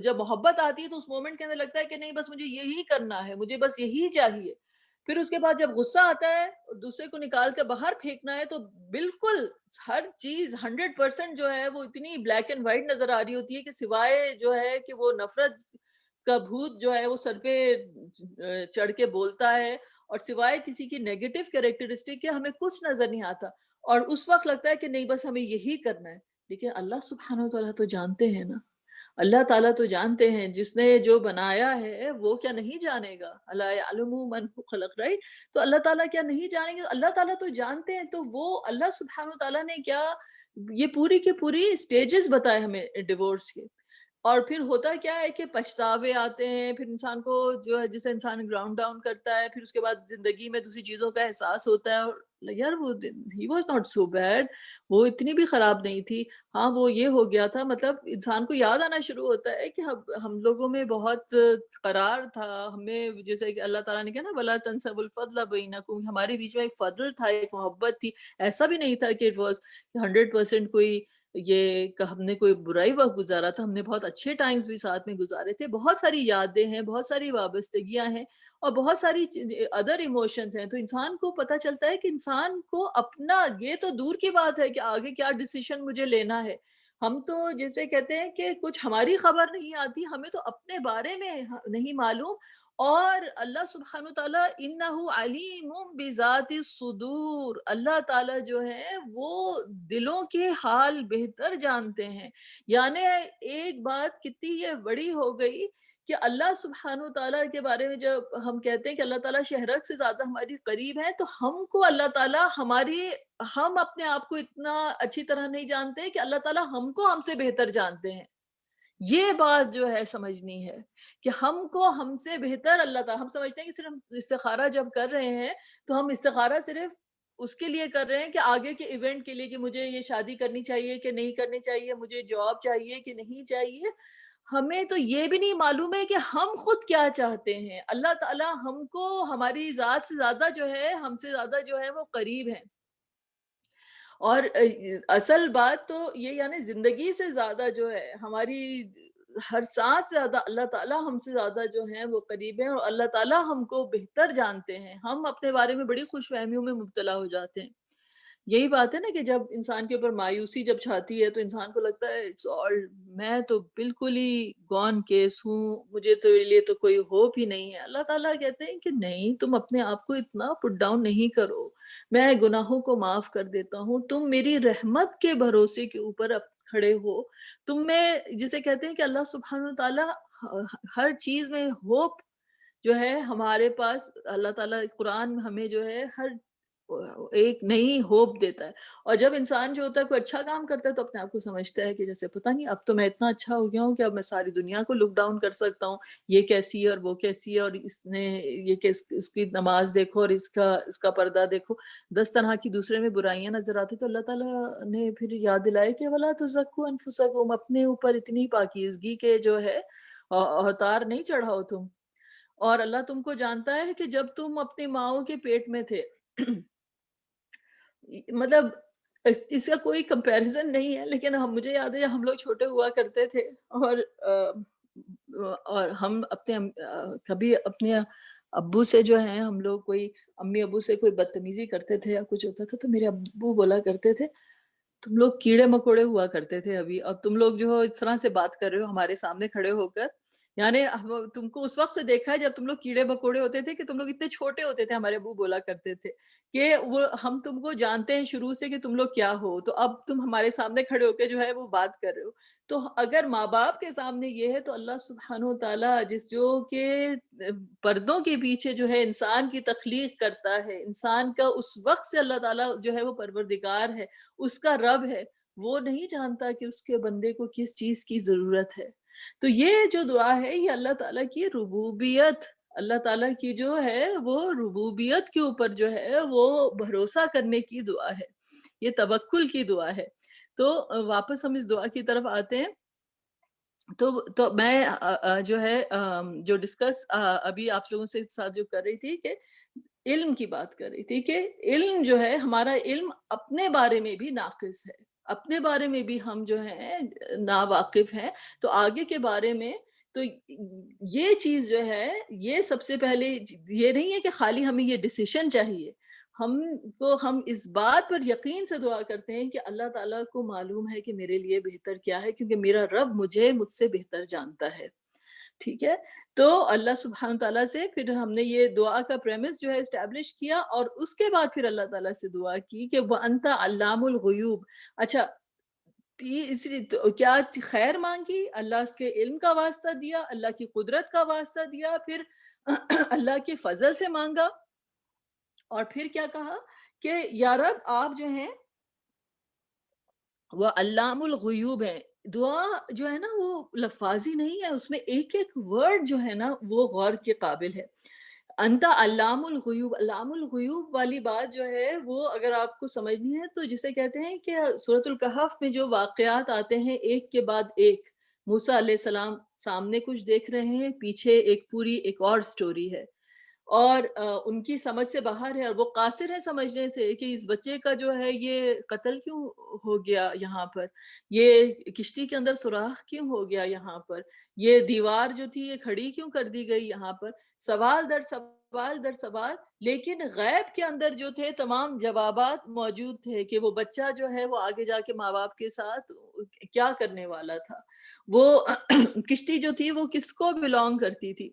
Speaker 1: جب محبت آتی ہے تو اس مومنٹ کے اندر لگتا ہے کہ نہیں بس مجھے یہی کرنا ہے، مجھے بس یہی چاہیے۔ پھر اس کے بعد جب غصہ آتا ہے دوسرے کو نکال کے باہر پھینکنا ہے تو بالکل ہر چیز 100% جو ہے وہ اتنی بلیک اینڈ وائٹ نظر آ رہی ہوتی ہے کہ سوائے جو ہے کہ وہ نفرت کا بھوت جو ہے وہ سر پہ چڑھ کے بولتا ہے، اور سوائے کسی کی نیگیٹو کیریکٹرسٹک کے ہمیں کچھ نظر نہیں آتا، اور اس وقت لگتا ہے کہ نہیں بس ہمیں یہی کرنا ہے۔ لیکن اللہ سبحانہ وتعالیٰ تو جانتے ہیں نا، اللہ تعالیٰ تو جانتے ہیں، جس نے جو بنایا ہے وہ کیا نہیں جانے گا؟ الا یعلم من خلق، رائٹ؟ تو اللہ تعالیٰ کیا نہیں جانیں گے؟ اللہ تعالیٰ تو جانتے ہیں، تو وہ اللہ سبحانہ وتعالیٰ نے کیا یہ پوری کی پوری سٹیجز بتائے ہمیں ڈیورس کے، اور پھر ہوتا کیا ہے کہ پچھتاوے آتے ہیں، پھر انسان کو جو ہے جسے انسان گراؤنڈ ڈاؤن کرتا ہے، پھر اس کے بعد زندگی میں دوسری چیزوں کا احساس ہوتا ہے، اور یار وہ he was not so bad, وہ اتنی بھی خراب نہیں تھی، ہاں وہ یہ ہو گیا تھا، مطلب انسان کو یاد آنا شروع ہوتا ہے کہ ہم لوگوں میں بہت قرار تھا، ہمیں جیسے کہ اللہ تعالیٰ نے کہا نا وَلَا تَنْسَبُوا الْفَضْلَ بَيْنَكُمْ، ہمارے بیچ میں ایک فضل تھا، ایک محبت تھی، ایسا بھی نہیں تھا کہ اٹ واز 100% کوئی یہ کہ ہم نے کوئی برائی وقت گزارا تھا، ہم نے بہت اچھے ٹائمز بھی ساتھ میں گزارے تھے، بہت ساری یادیں ہیں، بہت ساری وابستگیاں ہیں اور بہت ساری ادر ایموشنز ہیں، تو انسان کو پتہ چلتا ہے کہ انسان کو اپنا، یہ تو دور کی بات ہے کہ آگے کیا ڈیسیشن مجھے لینا ہے، ہم تو جیسے کہتے ہیں کہ کچھ ہماری خبر نہیں آتی، ہمیں تو اپنے بارے میں نہیں معلوم، اور اللہ سبحانہ وتعالیٰ انہ علیم بذات الصدور، اللہ تعالیٰ جو ہے وہ دلوں کے حال بہتر جانتے ہیں۔ یعنی ایک بات کتنی یہ بڑی ہو گئی کہ اللہ سبحانہ وتعالیٰ کے بارے میں جب ہم کہتے ہیں کہ اللہ تعالیٰ شہرت سے زیادہ ہماری قریب ہیں، تو ہم کو اللہ تعالیٰ ہم اپنے آپ کو اتنا اچھی طرح نہیں جانتے کہ اللہ تعالیٰ ہم کو ہم سے بہتر جانتے ہیں۔ یہ بات جو ہے سمجھنی ہے کہ ہم کو ہم سے بہتر اللہ تعالیٰ، ہم سمجھتے ہیں کہ صرف استخارہ جب کر رہے ہیں تو ہم استخارہ صرف اس کے لیے کر رہے ہیں کہ آگے کے ایونٹ کے لیے کہ مجھے یہ شادی کرنی چاہیے کہ نہیں کرنی چاہیے، مجھے جاب چاہیے کہ نہیں چاہیے، ہمیں تو یہ بھی نہیں معلوم ہے کہ ہم خود کیا چاہتے ہیں۔ اللہ تعالیٰ ہم کو ہماری ذات سے زیادہ جو ہے، ہم سے زیادہ جو ہے وہ قریب ہیں، اور اصل بات تو یہ یعنی زندگی سے زیادہ جو ہے ہماری ہر ساتھ سے زیادہ اللہ تعالیٰ ہم سے زیادہ جو ہیں وہ قریب ہیں، اور اللہ تعالیٰ ہم کو بہتر جانتے ہیں، ہم اپنے بارے میں بڑی خوش فہمیوں میں مبتلا ہو جاتے ہیں۔ یہی بات ہے نا کہ جب انسان کے اوپر مایوسی جب چھاتی ہے تو انسان کو لگتا ہے اٹس آل، میں تو بالکل ہی گون کیس ہوں، مجھے تو میرے لیے تو کوئی ہوپ ہی نہیں ہے۔ اللہ تعالیٰ کہتے ہیں کہ نہیں، تم اپنے آپ کو اتنا پٹ ڈاؤن نہیں کرو، میں گناہوں کو معاف کر دیتا ہوں، تم میری رحمت کے بھروسے کے اوپر اب کھڑے ہو، تم میں جسے کہتے ہیں کہ اللہ سبحانہ وتعالیٰ ہر چیز میں ہوپ جو ہے ہمارے پاس، اللہ تعالیٰ قرآن میں ہمیں جو ہے ہر ایک نئی ہوپ دیتا ہے، اور جب انسان جو ہوتا ہے کوئی اچھا کام کرتا ہے تو اپنے آپ کو سمجھتا ہے کہ جیسے پتہ نہیں اب تو میں اتنا اچھا ہو گیا ہوں کہ اب میں ساری دنیا کو لک ڈاؤن کر سکتا ہوں، یہ کیسی ہے اور وہ کیسی ہے، اور اس نے یہ اس کی نماز دیکھو اور اس کا پردہ دیکھو، 10 طرح کی دوسرے میں برائیاں نظر آتی، تو اللہ تعالیٰ نے پھر یاد دلائے کہ وَلَا تُزَكُّوا أَنفُسَكُمْ، اپنے اوپر اتنی پاکیزگی کے جو ہے اوتار نہیں چڑھاؤ تم، اور اللہ تم کو جانتا ہے کہ جب تم اپنی ماؤں کے پیٹ میں تھے مطلب اس کا کوئی کمپیریزن نہیں ہے، لیکن مجھے یاد ہے ہم لوگ چھوٹے ہوا کرتے تھے، اور اور ہم کبھی اپنے ابو سے جو ہے ہم لوگ کوئی امی ابو سے کوئی بدتمیزی کرتے تھے یا کچھ ہوتا تھا تو میرے ابو بولا کرتے تھے تم لوگ کیڑے مکوڑے ہوا کرتے تھے ابھی، اب تم لوگ جو اس طرح سے بات کر رہے ہو ہمارے سامنے کھڑے ہو کر، یعنی تم کو اس وقت سے دیکھا ہے جب تم لوگ کیڑے مکوڑے ہوتے تھے کہ تم لوگ اتنے چھوٹے ہوتے تھے، ہمارے ابو بولا کرتے تھے کہ وہ ہم تم کو جانتے ہیں شروع سے کہ تم لوگ کیا ہو، تو اب تم ہمارے سامنے کھڑے ہو کے جو ہے وہ بات کر رہے ہو۔ تو اگر ماں باپ کے سامنے یہ ہے تو اللہ سبحانہ و تعالیٰ جس جو کہ پردوں کے پیچھے جو ہے انسان کی تخلیق کرتا ہے، انسان کا اس وقت سے اللہ تعالیٰ جو ہے وہ پروردگار ہے، اس کا رب ہے، وہ نہیں جانتا کہ اس کے بندے کو کس چیز کی ضرورت ہے۔ تو یہ جو دعا ہے یہ اللہ تعالیٰ کی ربوبیت، اللہ تعالیٰ کی جو ہے وہ ربوبیت کے اوپر جو ہے وہ بھروسہ کرنے کی دعا ہے، یہ توکل کی دعا ہے۔ تو واپس ہم اس دعا کی طرف آتے ہیں۔ تو میں جو ہے جو ڈسکس ابھی آپ لوگوں سے ساتھ جو کر رہی تھی کہ علم کی بات کر رہی تھی کہ علم جو ہے ہمارا علم اپنے بارے میں بھی ناقص ہے، اپنے بارے میں بھی ہم جو ہیں ناواقف ہیں، تو آگے کے بارے میں تو یہ چیز جو ہے یہ سب سے پہلے یہ نہیں ہے کہ خالی ہمیں یہ ڈیسیشن چاہیے، ہم اس بات پر یقین سے دعا کرتے ہیں کہ اللہ تعالیٰ کو معلوم ہے کہ میرے لیے بہتر کیا ہے، کیونکہ میرا رب مجھ سے بہتر جانتا ہے، ٹھیک ہے۔ تو اللہ سبحانہ تعالیٰ سے پھر ہم نے یہ دعا کا پریمس جو ہے اسٹیبلش کیا، اور اس کے بعد پھر اللہ تعالیٰ سے دعا کی کہ وَأَنْتَ عَلَّامُ الْغُیُوب۔ اچھا، کیا خیر مانگی، اللہ کے علم کا واسطہ دیا، اللہ کی قدرت کا واسطہ دیا، پھر اللہ کے فضل سے مانگا، اور پھر کیا کہا کہ یا رب آپ جو ہیں وہ علام الغیوب ہے۔ دعا جو ہے نا وہ لفاظی نہیں ہے، اس میں ایک ایک ورڈ جو ہے نا وہ غور کے قابل ہے۔ انت علام الغیوب، علام الغیوب والی بات جو ہے وہ اگر آپ کو سمجھنی ہے تو جسے کہتے ہیں کہ سورۃ الکہف میں جو واقعات آتے ہیں ایک کے بعد ایک، موسیٰ علیہ السلام سامنے کچھ دیکھ رہے ہیں، پیچھے ایک پوری ایک اور سٹوری ہے، اور ان کی سمجھ سے باہر ہے، اور وہ قاصر ہے سمجھنے سے کہ اس بچے کا جو ہے یہ قتل کیوں ہو گیا یہاں پر، یہ کشتی کے اندر سوراخ کیوں ہو گیا یہاں پر، یہ دیوار جو تھی یہ کھڑی کیوں کر دی گئی یہاں پر، سوال در سوال در سوال، لیکن غیب کے اندر جو تھے تمام جوابات موجود تھے کہ وہ بچہ جو ہے وہ آگے جا کے ماں باپ کے ساتھ کیا کرنے والا تھا، وہ کشتی جو تھی وہ کس کو بلونگ کرتی تھی۔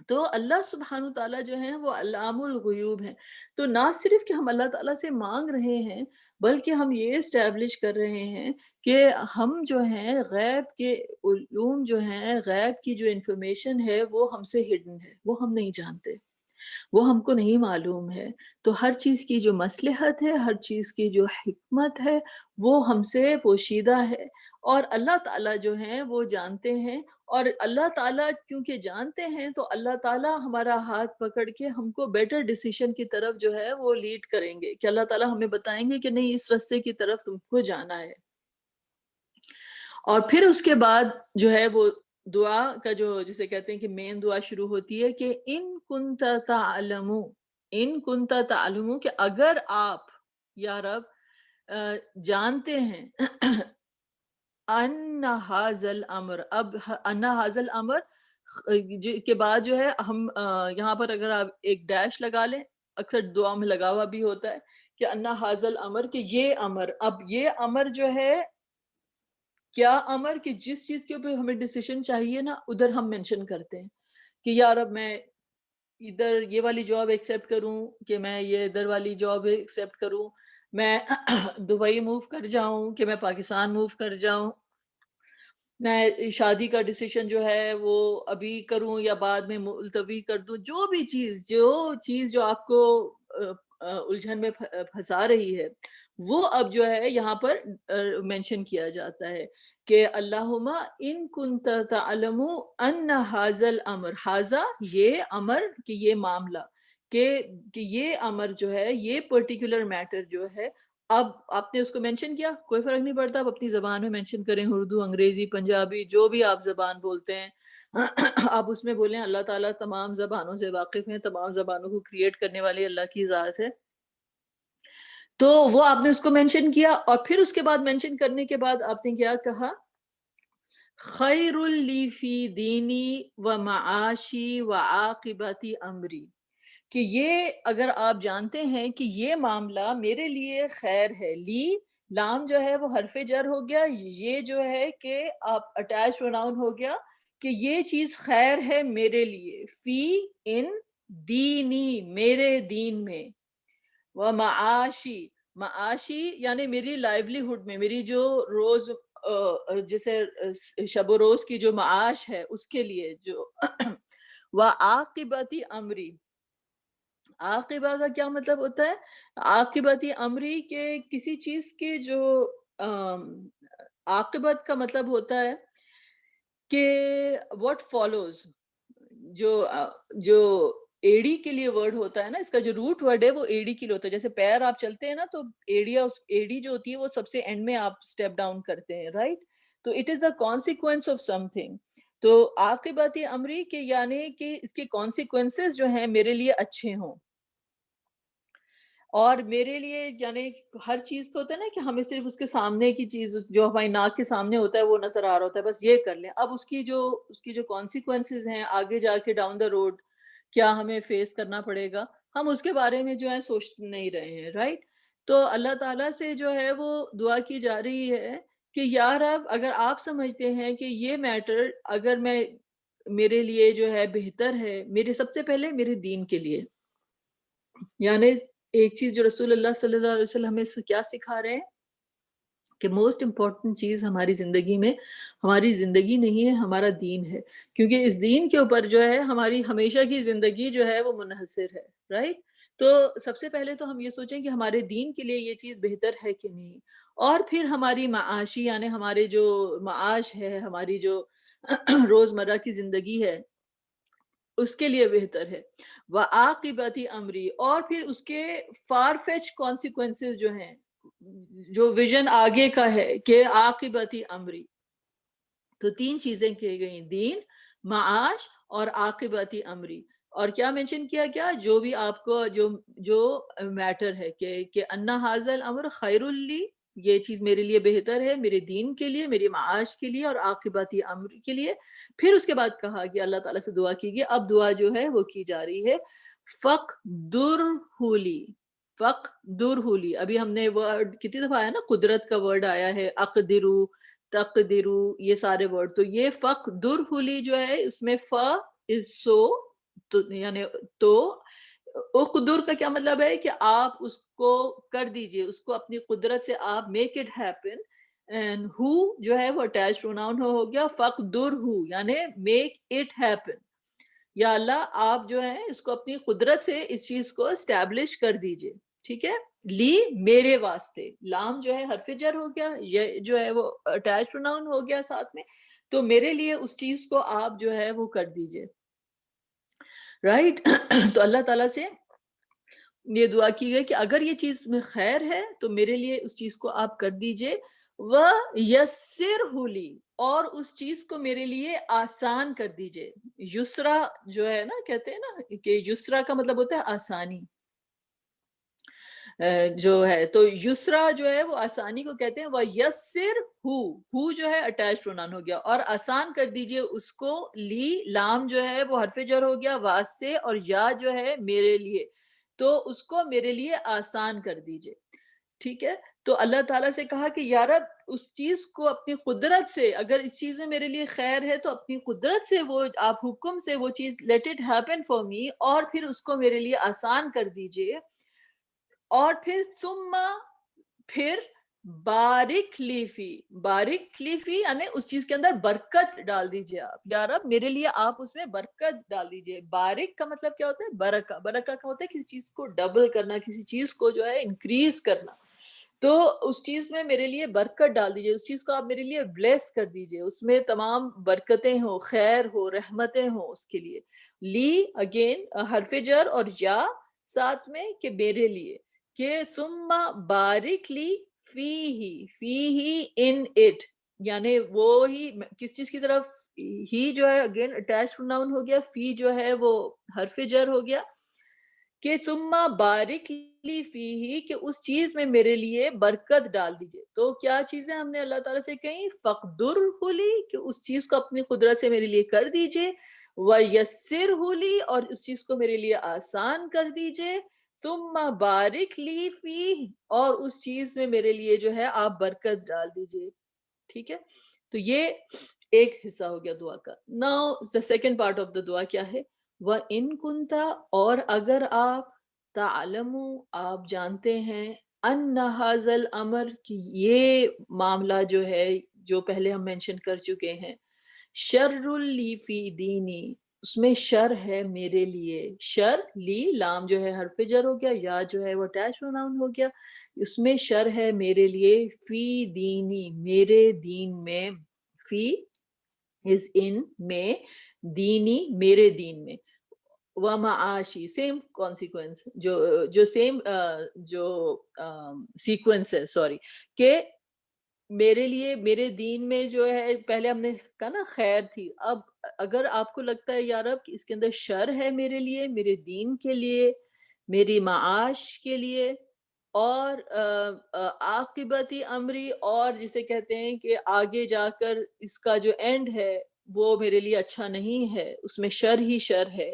Speaker 1: تو اللہ سبحانہ تعالیٰ جو ہیں وہ علام الغیوب ہیں۔ تو نہ صرف کہ ہم اللہ تعالیٰ سے مانگ رہے ہیں بلکہ ہم یہ اسٹیبلش کر رہے ہیں کہ ہم جو ہیں غیب کے علوم جو ہیں، غیب کی جو انفارمیشن ہے وہ ہم سے ہڈن ہے، وہ ہم نہیں جانتے، وہ ہم کو نہیں معلوم ہے۔ تو ہر چیز کی جو مصلحت ہے، ہر چیز کی جو حکمت ہے وہ ہم سے پوشیدہ ہے، اور اللہ تعالیٰ جو ہیں وہ جانتے ہیں، اور اللہ تعالیٰ کیونکہ جانتے ہیں تو اللہ تعالیٰ ہمارا ہاتھ پکڑ کے ہم کو بیٹر ڈیسیشن کی طرف جو ہے وہ لیڈ کریں گے، کہ اللہ تعالیٰ ہمیں بتائیں گے کہ نہیں اس راستے کی طرف تم کو جانا ہے۔ اور پھر اس کے بعد جو ہے وہ دعا کا جو جسے کہتے ہیں کہ مین دعا شروع ہوتی ہے کہ ان کنت تعلم، ان کنت تعلم، کہ اگر آپ یا رب جانتے ہیں ان ھذا الامر، اب ان ھذا الامر کے بعد جو ہے ہم یہاں پر اگر آپ ایک ڈیش لگا لیں، اکثر دعا میں لگا ہوا بھی ہوتا ہے کہ ان ھذا الامر، کہ یہ امر، اب یہ امر جو ہے کیا امر، کہ جس چیز کے اوپر ہمیں ڈیسیشن چاہیے نا ادھر ہم مینشن کرتے ہیں کہ یا رب میں ادھر یہ والی جاب ایکسیپٹ کروں، کہ میں یہ ادھر والی جاب ایکسیپٹ کروں، میں دبئی موو کر جاؤں، کہ میں پاکستان موو کر جاؤں، میں شادی کا ڈیسیشن جو ہے وہ ابھی کروں یا بعد میں ملتوی کر دوں، جو بھی چیز جو آپ کو الجھن میں پھنسا رہی ہے وہ اب جو ہے یہاں پر مینشن کیا جاتا ہے کہ اللہم ان کنت تعلم ان ھذا الامر، ھذا یہ امر، کہ یہ معاملہ، کہ یہ امر جو ہے یہ پرٹیکولر میٹر جو ہے، اب آپ نے اس کو مینشن کیا، کوئی فرق نہیں پڑتا، آپ اپنی زبان میں مینشن کریں، اردو، انگریزی، پنجابی، جو بھی آپ زبان بولتے ہیں، آپ اس میں بولیں اللہ تعالیٰ تمام زبانوں سے واقف ہیں، تمام زبانوں کو کریٹ کرنے والی اللہ کی ذات ہے. تو وہ آپ نے اس کو مینشن کیا، اور پھر اس کے بعد مینشن کرنے کے بعد آپ نے کیا کہا؟ خیر لی فی دینی و معاشی و عاقبتی امری، کہ یہ اگر آپ جانتے ہیں کہ یہ معاملہ میرے لیے خیر ہے. لی لام جو ہے وہ حرف جر ہو گیا، یہ جو ہے کہ آپ اٹیچ پروناؤن ہو گیا کہ یہ چیز خیر ہے میرے لیے. فی ان دینی، میرے دین میں، و معاشی، معاشی یعنی میری لائیولی ہوڈ میں، میری جو روز جیسے شب و روز کی جو معاش ہے اس کے لیے جو و عاقبتی امری. عاقبہ کا کیا مطلب ہوتا ہے؟ عاقبتی امری کے کسی چیز کے جو آم، عاقبت کا مطلب ہوتا ہے کہ what follows، جو ایڑی کے لیے ورڈ ہوتا ہے نا، اس کا جو روٹ ورڈ ہے وہ ایڑی کے لیے ہوتا ہے. جیسے پیر آپ چلتے ہیں نا تو ایڑی جو ہوتی ہے وہ سب سے اینڈ میں آپ سٹیپ ڈاؤن کرتے ہیں، رائٹ؟ تو it is the consequence of some thing. تو عاقبت امری کے یعنی کہ اس کے کانسیکوینسز جو ہیں میرے لیے اچھے ہوں، اور میرے لیے یعنی ہر چیز کا ہوتا ہے نا کہ ہمیں صرف اس کے سامنے کی چیز جو ہماری ناک کے سامنے ہوتا ہے وہ نظر آ رہا ہوتا ہے، بس یہ کر لیں. اب اس کی جو کانسیکوینسز ہیں آگے جا کے ڈاؤن دا روڈ کیا ہمیں فیس کرنا پڑے گا، ہم اس کے بارے میں جو ہے سوچ نہیں رہے ہیں، رائٹ؟ تو اللہ تعالیٰ سے جو ہے وہ دعا کی جا رہی ہے کہ یا رب اگر آپ سمجھتے ہیں کہ یہ میٹر اگر میں میرے لیے جو ہے بہتر ہے، میرے سب سے پہلے میرے دین کے لیے، یعنی ایک چیز جو رسول اللہ صلی اللہ علیہ وسلم ہمیں کیا سکھا رہے ہیں کہ موسٹ امپورٹنٹ چیز ہماری زندگی میں ہماری زندگی نہیں ہے، ہمارا دین ہے. کیونکہ اس دین کے اوپر جو ہے ہماری ہمیشہ کی زندگی جو ہے وہ منحصر ہے، رائٹ؟ تو سب سے پہلے تو ہم یہ سوچیں کہ ہمارے دین کے لیے یہ چیز بہتر ہے کہ نہیں، اور پھر ہماری معاشی یعنی ہمارے جو معاش ہے، ہماری جو روزمرہ کی زندگی ہے اس کے لیے بہتر ہے. وعاقبتی امری، اور پھر اس کے فار فیچ کانسیکوینسز جو ہیں، جو ویژن آگے کا ہے کہ عاقبتی امری. تو تین چیزیں کی گئی، دین، معاش اور عاقبتی امری. اور کیا مینشن کیا گیا؟ جو بھی آپ کو جو میٹر ہے کہ انا حاضل امر خیر لی، یہ چیز میرے لیے بہتر ہے، میرے دین کے لیے، میری معاش کے لیے اور عاقبتی امر کے لیے. پھر اس کے بعد کہا کہ اللہ تعالیٰ سے دعا کی گئی. اب دعا جو ہے وہ کی جا رہی ہے فق در ہولی. فق در ہولی، ابھی ہم نے ورڈ کتنی دفعہ آیا نا، قدرت کا ورڈ آیا ہے، اقدرو، تقدرو، یہ سارے ورڈ. تو یہ فق در ہولی جو ہے اس میں ف از سو، یعنی تو اقدر کا کیا مطلب ہے کہ آپ اس کو کر دیجئے، اس کو اپنی قدرت سے آپ میک اٹ ہیپن. اینڈ ہو جو ہے وہ اٹیچ پروناؤن ہو گیا، فقدر ہو یعنی میک اٹ ہیپن. یا اللہ آپ جو ہے اس کو اپنی قدرت سے اس چیز کو اسٹیبلش کر دیجئے. ٹھیک ہے؟ لی میرے واسطے، لام جو ہے حرف جر ہو گیا، یہ جو ہے وہ اٹیچ پروناؤن ہو گیا ساتھ میں، تو میرے لیے اس چیز کو آپ جو ہے وہ کر دیجئے، رائٹ؟ تو اللہ تعالیٰ سے یہ دعا کی گئی کہ اگر یہ چیز میں خیر ہے تو میرے لیے اس چیز کو آپ کر دیجئے. وَيَسِّرْهُ لِي، اور اس چیز کو میرے لیے آسان کر دیجئے. یسرا جو ہے نا، کہتے ہیں نا کہ یسرا کا مطلب ہوتا ہے آسانی جو ہے. تو یسرا جو ہے وہ آسانی کو کہتے ہیں. وَيَسِّرْهُ جو ہے اٹیچ پروناؤن ہو گیا، اور آسان کر دیجئے اس کو. لی لام جو ہے وہ حرف جر ہو گیا واسطے، اور یا جو ہے میرے لیے، تو اس کو میرے لیے آسان کر دیجئے. ٹھیک ہے؟ تو اللہ تعالیٰ سے کہا کہ یا رب اس چیز کو اپنی قدرت سے، اگر اس چیز میں میرے لیے خیر ہے تو اپنی قدرت سے وہ آپ حکم سے وہ چیز late it happen for me, اور پھر اس کو میرے لیے آسان کر دیجئے. اور پھر ثم، پھر بارک لی فی، بارک لی فی یعنی اس چیز کے اندر برکت ڈال دیجئے آپ. یا رب میرے لیے آپ اس میں برکت ڈال دیجئے. بارک کا مطلب کیا ہوتا ہے؟ برکہ. برکہ کا ہوتا ہے کسی چیز کو ڈبل کرنا، کسی چیز کو جو ہے انکریز کرنا. تو اس چیز میں میرے لیے برکت ڈال دیجئے، اس چیز کو آپ میرے لیے بلیس کر دیجئے، اس میں تمام برکتیں ہوں، خیر ہو، رحمتیں ہوں اس کے لیے. لی اگین حرف جر اور یا ساتھ میں کہ میرے لیے، کہ ثم بارک لی فی ہی ان اٹ، یعنی وہ ہی کس چیز کی طرف ہی جو ہے اگین اٹیچ پروناؤن ہو گیا، فی جو ہے وہ حرف جر ہو گیا کہ ثم بارک لی فیہ، کہ اس چیز میں میرے لیے برکت ڈال دیجئے. تو کیا چیزیں ہم نے اللہ تعالیٰ سے کہیں؟ فَقْدُرْهُ لی، کہ اس چیز کو اپنی قدرت سے میرے لیے کر دیجئے، وَيَسِّرْهُ لی، اور اس چیز کو میرے لیے آسان کر دیجئے، ثم بارک لی فیہ، اور اس چیز میں میرے لیے جو ہے آپ برکت ڈال دیجئے. ٹھیک ہے، تو یہ ایک حصہ ہو گیا دعا کا. Now the second part of the دعا کیا ہے؟ وَإِن كُنْتَ، اور اگر آپ، تعلمو، آپ جانتے ہیں، ان هذا الامر، کہ یہ معاملہ جو ہے، جو پہلے ہم مینشن کر چکے ہیں، شر لی فی دینی، اس میں شر ہے میرے لیے. شر لی، لام جو ہے حرف جر ہو گیا، یا جو ہے وہ اٹیچ پروناؤن ہو گیا، اس میں شر ہے میرے لیے، فی دینی، میرے دین میں، فی از ان، میں، دینی، میرے دین میں، ومعاشی، سیم کانسیکوینس، جو سیم جو سیکوینس ہے، سوری، کہ میرے لیے، میرے دین میں جو ہے، پہلے ہم نے کہا نا خیر تھی، اب اگر آپ کو لگتا ہے یا رب کہ اس کے اندر شر ہے میرے لیے، میرے دین کے لیے، میری معاش کے لیے، اور عاقبتی امری، اور جسے کہتے ہیں کہ آگے جا کر اس کا جو اینڈ ہے وہ میرے لیے اچھا نہیں ہے، اس میں شر ہی شر ہے.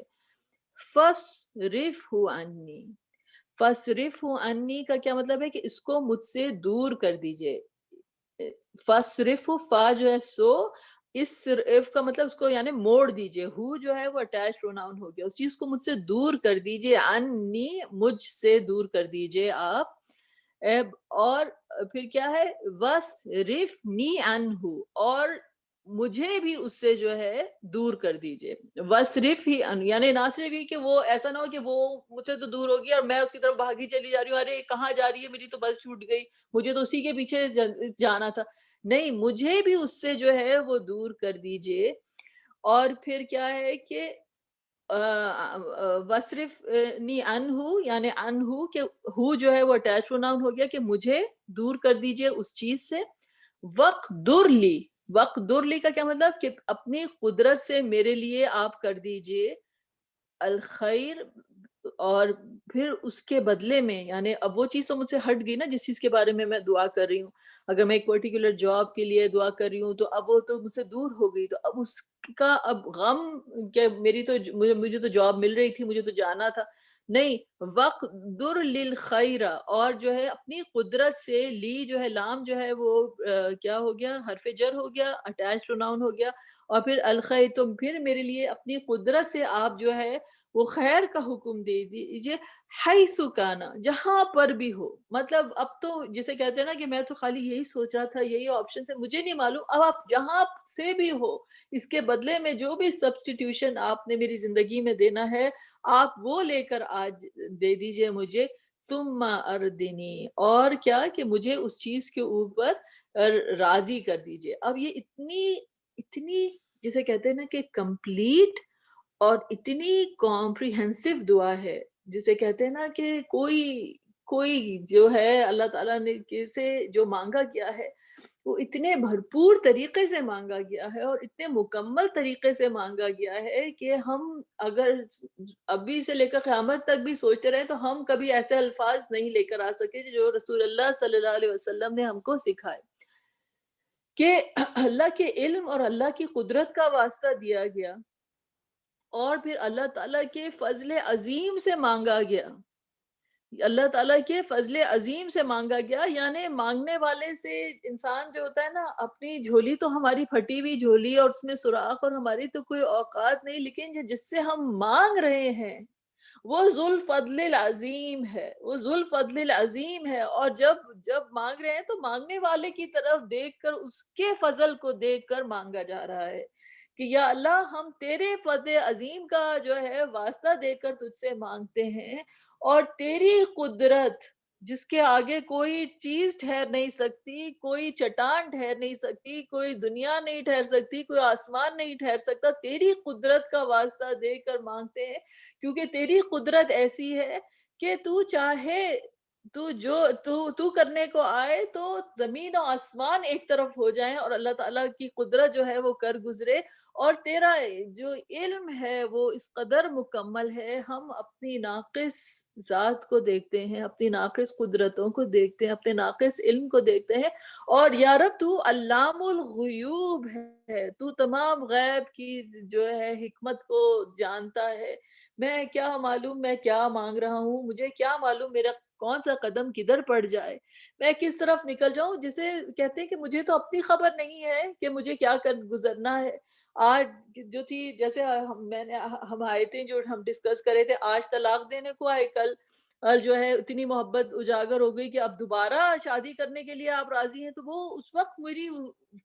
Speaker 1: فَاصْرِفْهُ عَنِّی، فَاصْرِفْهُ عَنِّی کا کیا مطلب ہے کہ اس کو مجھ سے دور کر دیجئے. فَاصْرِفْهُ، فا جو ہے سو، اس صرف کا مطلب اس کو یعنی موڑ دیجئے، ہو جو ہے وہ اٹیچ پروناؤن ہو گیا، اس چیز کو مجھ سے دور کر دیجئے، عنی، مجھ سے دور کر دیجئے آپ. اور پھر کیا ہے؟ وَاصْرِفْنِی عَنْہُ، اور مجھے بھی اس سے جو ہے دور کر دیجئے. وَاصْرِفْ ہی عَنْہُ، یعنی نہ صرف یہ کہ وہ ایسا نہ ہو کہ وہ مجھ سے تو دور ہوگی اور میں اس کی طرف بھاگی چلی جا رہی ہوں، ارے کہاں جا رہی ہے، میری تو بس چھوٹ گئی، مجھے تو اسی کے پیچھے جانا تھا. نہیں، مجھے بھی اس سے جو ہے وہ دور کر دیجئے. اور پھر کیا ہے کہ وَاصْرِفْنِی عَنْہُ، یعنی عنہ، کہ ہو جو ہے وہ اٹیچ پروناؤن ہو گیا کہ مجھے دور کر دیجئے اس چیز سے. وَقْدُرْ لِی، وَقْدُرْ لِی کا کیا مطلب کہ اپنی قدرت سے میرے لیے آپ کر دیجئے الخیر، اور پھر اس کے بدلے میں، یعنی اب وہ چیز تو مجھ سے ہٹ گئی نا جس چیز کے بارے میں میں دعا کر رہی ہوں. اگر میں ایک پرٹیکولر جاب کے لیے دعا کر رہی ہوں تو اب وہ تو مجھ سے دور ہو گئی، تو اب اس کا اب غم کہ میری تو مجھے تو جاب مل رہی تھی، مجھے تو جانا تھا. نہیں، وَقْدُرْ لِلْخَيْرَ، اور جو ہے اپنی قدرت سے، لی جو ہے لام جو ہے وہ کیا ہو گیا؟ حرف جر ہو گیا، اٹیچ پروناؤن ہو گیا، اور پھر الخیر، تو پھر میرے لیے اپنی قدرت سے آپ جو ہے وہ خیر کا حکم دے دیجئے، حیث کانا، جہاں پر بھی ہو. مطلب اب تو جسے کہتے ہیں نا کہ میں تو خالی یہی سوچ رہا تھا، یہی آپشن ہے، مجھے نہیں معلوم، اب آپ جہاں سے بھی ہو، اس کے بدلے میں جو بھی سبسٹیٹیوشن آپ نے میری زندگی میں دینا ہے، آپ وہ لے کر آج دے دیجئے مجھے. ثم اردنی، اور کیا کہ مجھے اس چیز کے اوپر راضی کر دیجئے. اب یہ اتنی جسے کہتے ہیں نا کہ کمپلیٹ اور اتنی کمپریہنسو دعا ہے، جسے کہتے ہیں نا کہ کوئی جو ہے اللہ تعالیٰ نے سے جو مانگا گیا ہے وہ اتنے بھرپور طریقے سے مانگا گیا ہے اور اتنے مکمل طریقے سے مانگا گیا ہے کہ ہم اگر ابھی سے لے کر قیامت تک بھی سوچتے رہے تو ہم کبھی ایسے الفاظ نہیں لے کر آ سکے جو رسول اللہ صلی اللہ علیہ وسلم نے ہم کو سکھائے. کہ اللہ کے علم اور اللہ کی قدرت کا واسطہ دیا گیا، اور پھر اللہ تعالیٰ کے فضل عظیم سے مانگا گیا. اللہ تعالیٰ کے فضل عظیم سے مانگا گیا، یعنی مانگنے والے سے انسان جو ہوتا ہے نا، اپنی جھولی تو ہماری پھٹی ہوئی جھولی اور اس میں سوراخ اور ہماری تو کوئی اوقات نہیں، لیکن جس سے ہم مانگ رہے ہیں وہ ذو الفضل العظیم ہے، وہ ذو الفضل العظیم ہے. اور جب مانگ رہے ہیں تو مانگنے والے کی طرف دیکھ کر، اس کے فضل کو دیکھ کر مانگا جا رہا ہے کہ یا اللہ، ہم تیرے فضل عظیم کا جو ہے واسطہ دے کر تجھ سے مانگتے ہیں، اور تیری قدرت جس کے آگے کوئی چیز ٹھہر نہیں سکتی، کوئی چٹان ٹھہر نہیں سکتی، کوئی دنیا نہیں ٹھہر سکتی، کوئی آسمان نہیں ٹھہر سکتا، تیری قدرت کا واسطہ دے کر مانگتے ہیں. کیونکہ تیری قدرت ایسی ہے کہ تو چاہے، تو کرنے کو آئے تو زمین و آسمان ایک طرف ہو جائیں اور اللہ تعالیٰ کی قدرت جو ہے وہ کر گزرے، اور تیرا جو علم ہے وہ اس قدر مکمل ہے، ہم اپنی ناقص ذات کو دیکھتے ہیں، اپنی ناقص قدرتوں کو دیکھتے ہیں، اپنے ناقص علم کو دیکھتے ہیں، اور یا رب تو علام الغیوب ہے، تو تمام غیب کی جو ہے حکمت کو جانتا ہے۔ میں کیا معلوم میں کیا مانگ رہا ہوں، مجھے کیا معلوم میرا کون سا قدم کدھر پڑ جائے، میں کس طرف نکل جاؤں، جسے کہتے ہیں کہ مجھے تو اپنی خبر نہیں ہے کہ مجھے کیا کر گزرنا ہے۔ آج جو تھی جیسے ہم آیتیں جو ہم ڈسکس کرے تھے، آج طلاق دینے کو آئے، کل جو ہے اتنی محبت اجاگر ہو گئی کہ اب دوبارہ شادی کرنے کے لیے آپ راضی ہیں، تو وہ اس وقت میری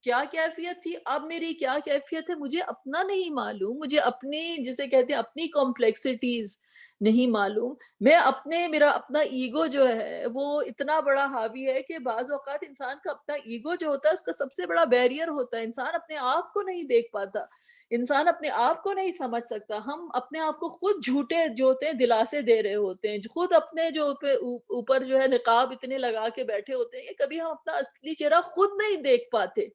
Speaker 1: کیا کیفیت تھی، اب میری کیا کیفیت ہے، مجھے اپنا نہیں معلوم، مجھے اپنی جسے کہتے ہیں اپنی کمپلیکسٹیز نہیں معلوم، میرا اپنا ایگو جو ہے وہ اتنا بڑا حاوی ہے کہ بعض اوقات انسان کا اپنا ایگو جو ہوتا ہے اس کا سب سے بڑا بیریئر ہوتا ہے، انسان اپنے آپ کو نہیں دیکھ پاتا، انسان اپنے آپ کو نہیں سمجھ سکتا، ہم اپنے آپ کو خود جھوٹے جو ہوتے ہیں دلاسے دے رہے ہوتے ہیں، خود اپنے جو اوپر جو ہے نقاب اتنے لگا کے بیٹھے ہوتے ہیں کہ کبھی ہم اپنا اصلی چہرہ خود نہیں دیکھ پاتے،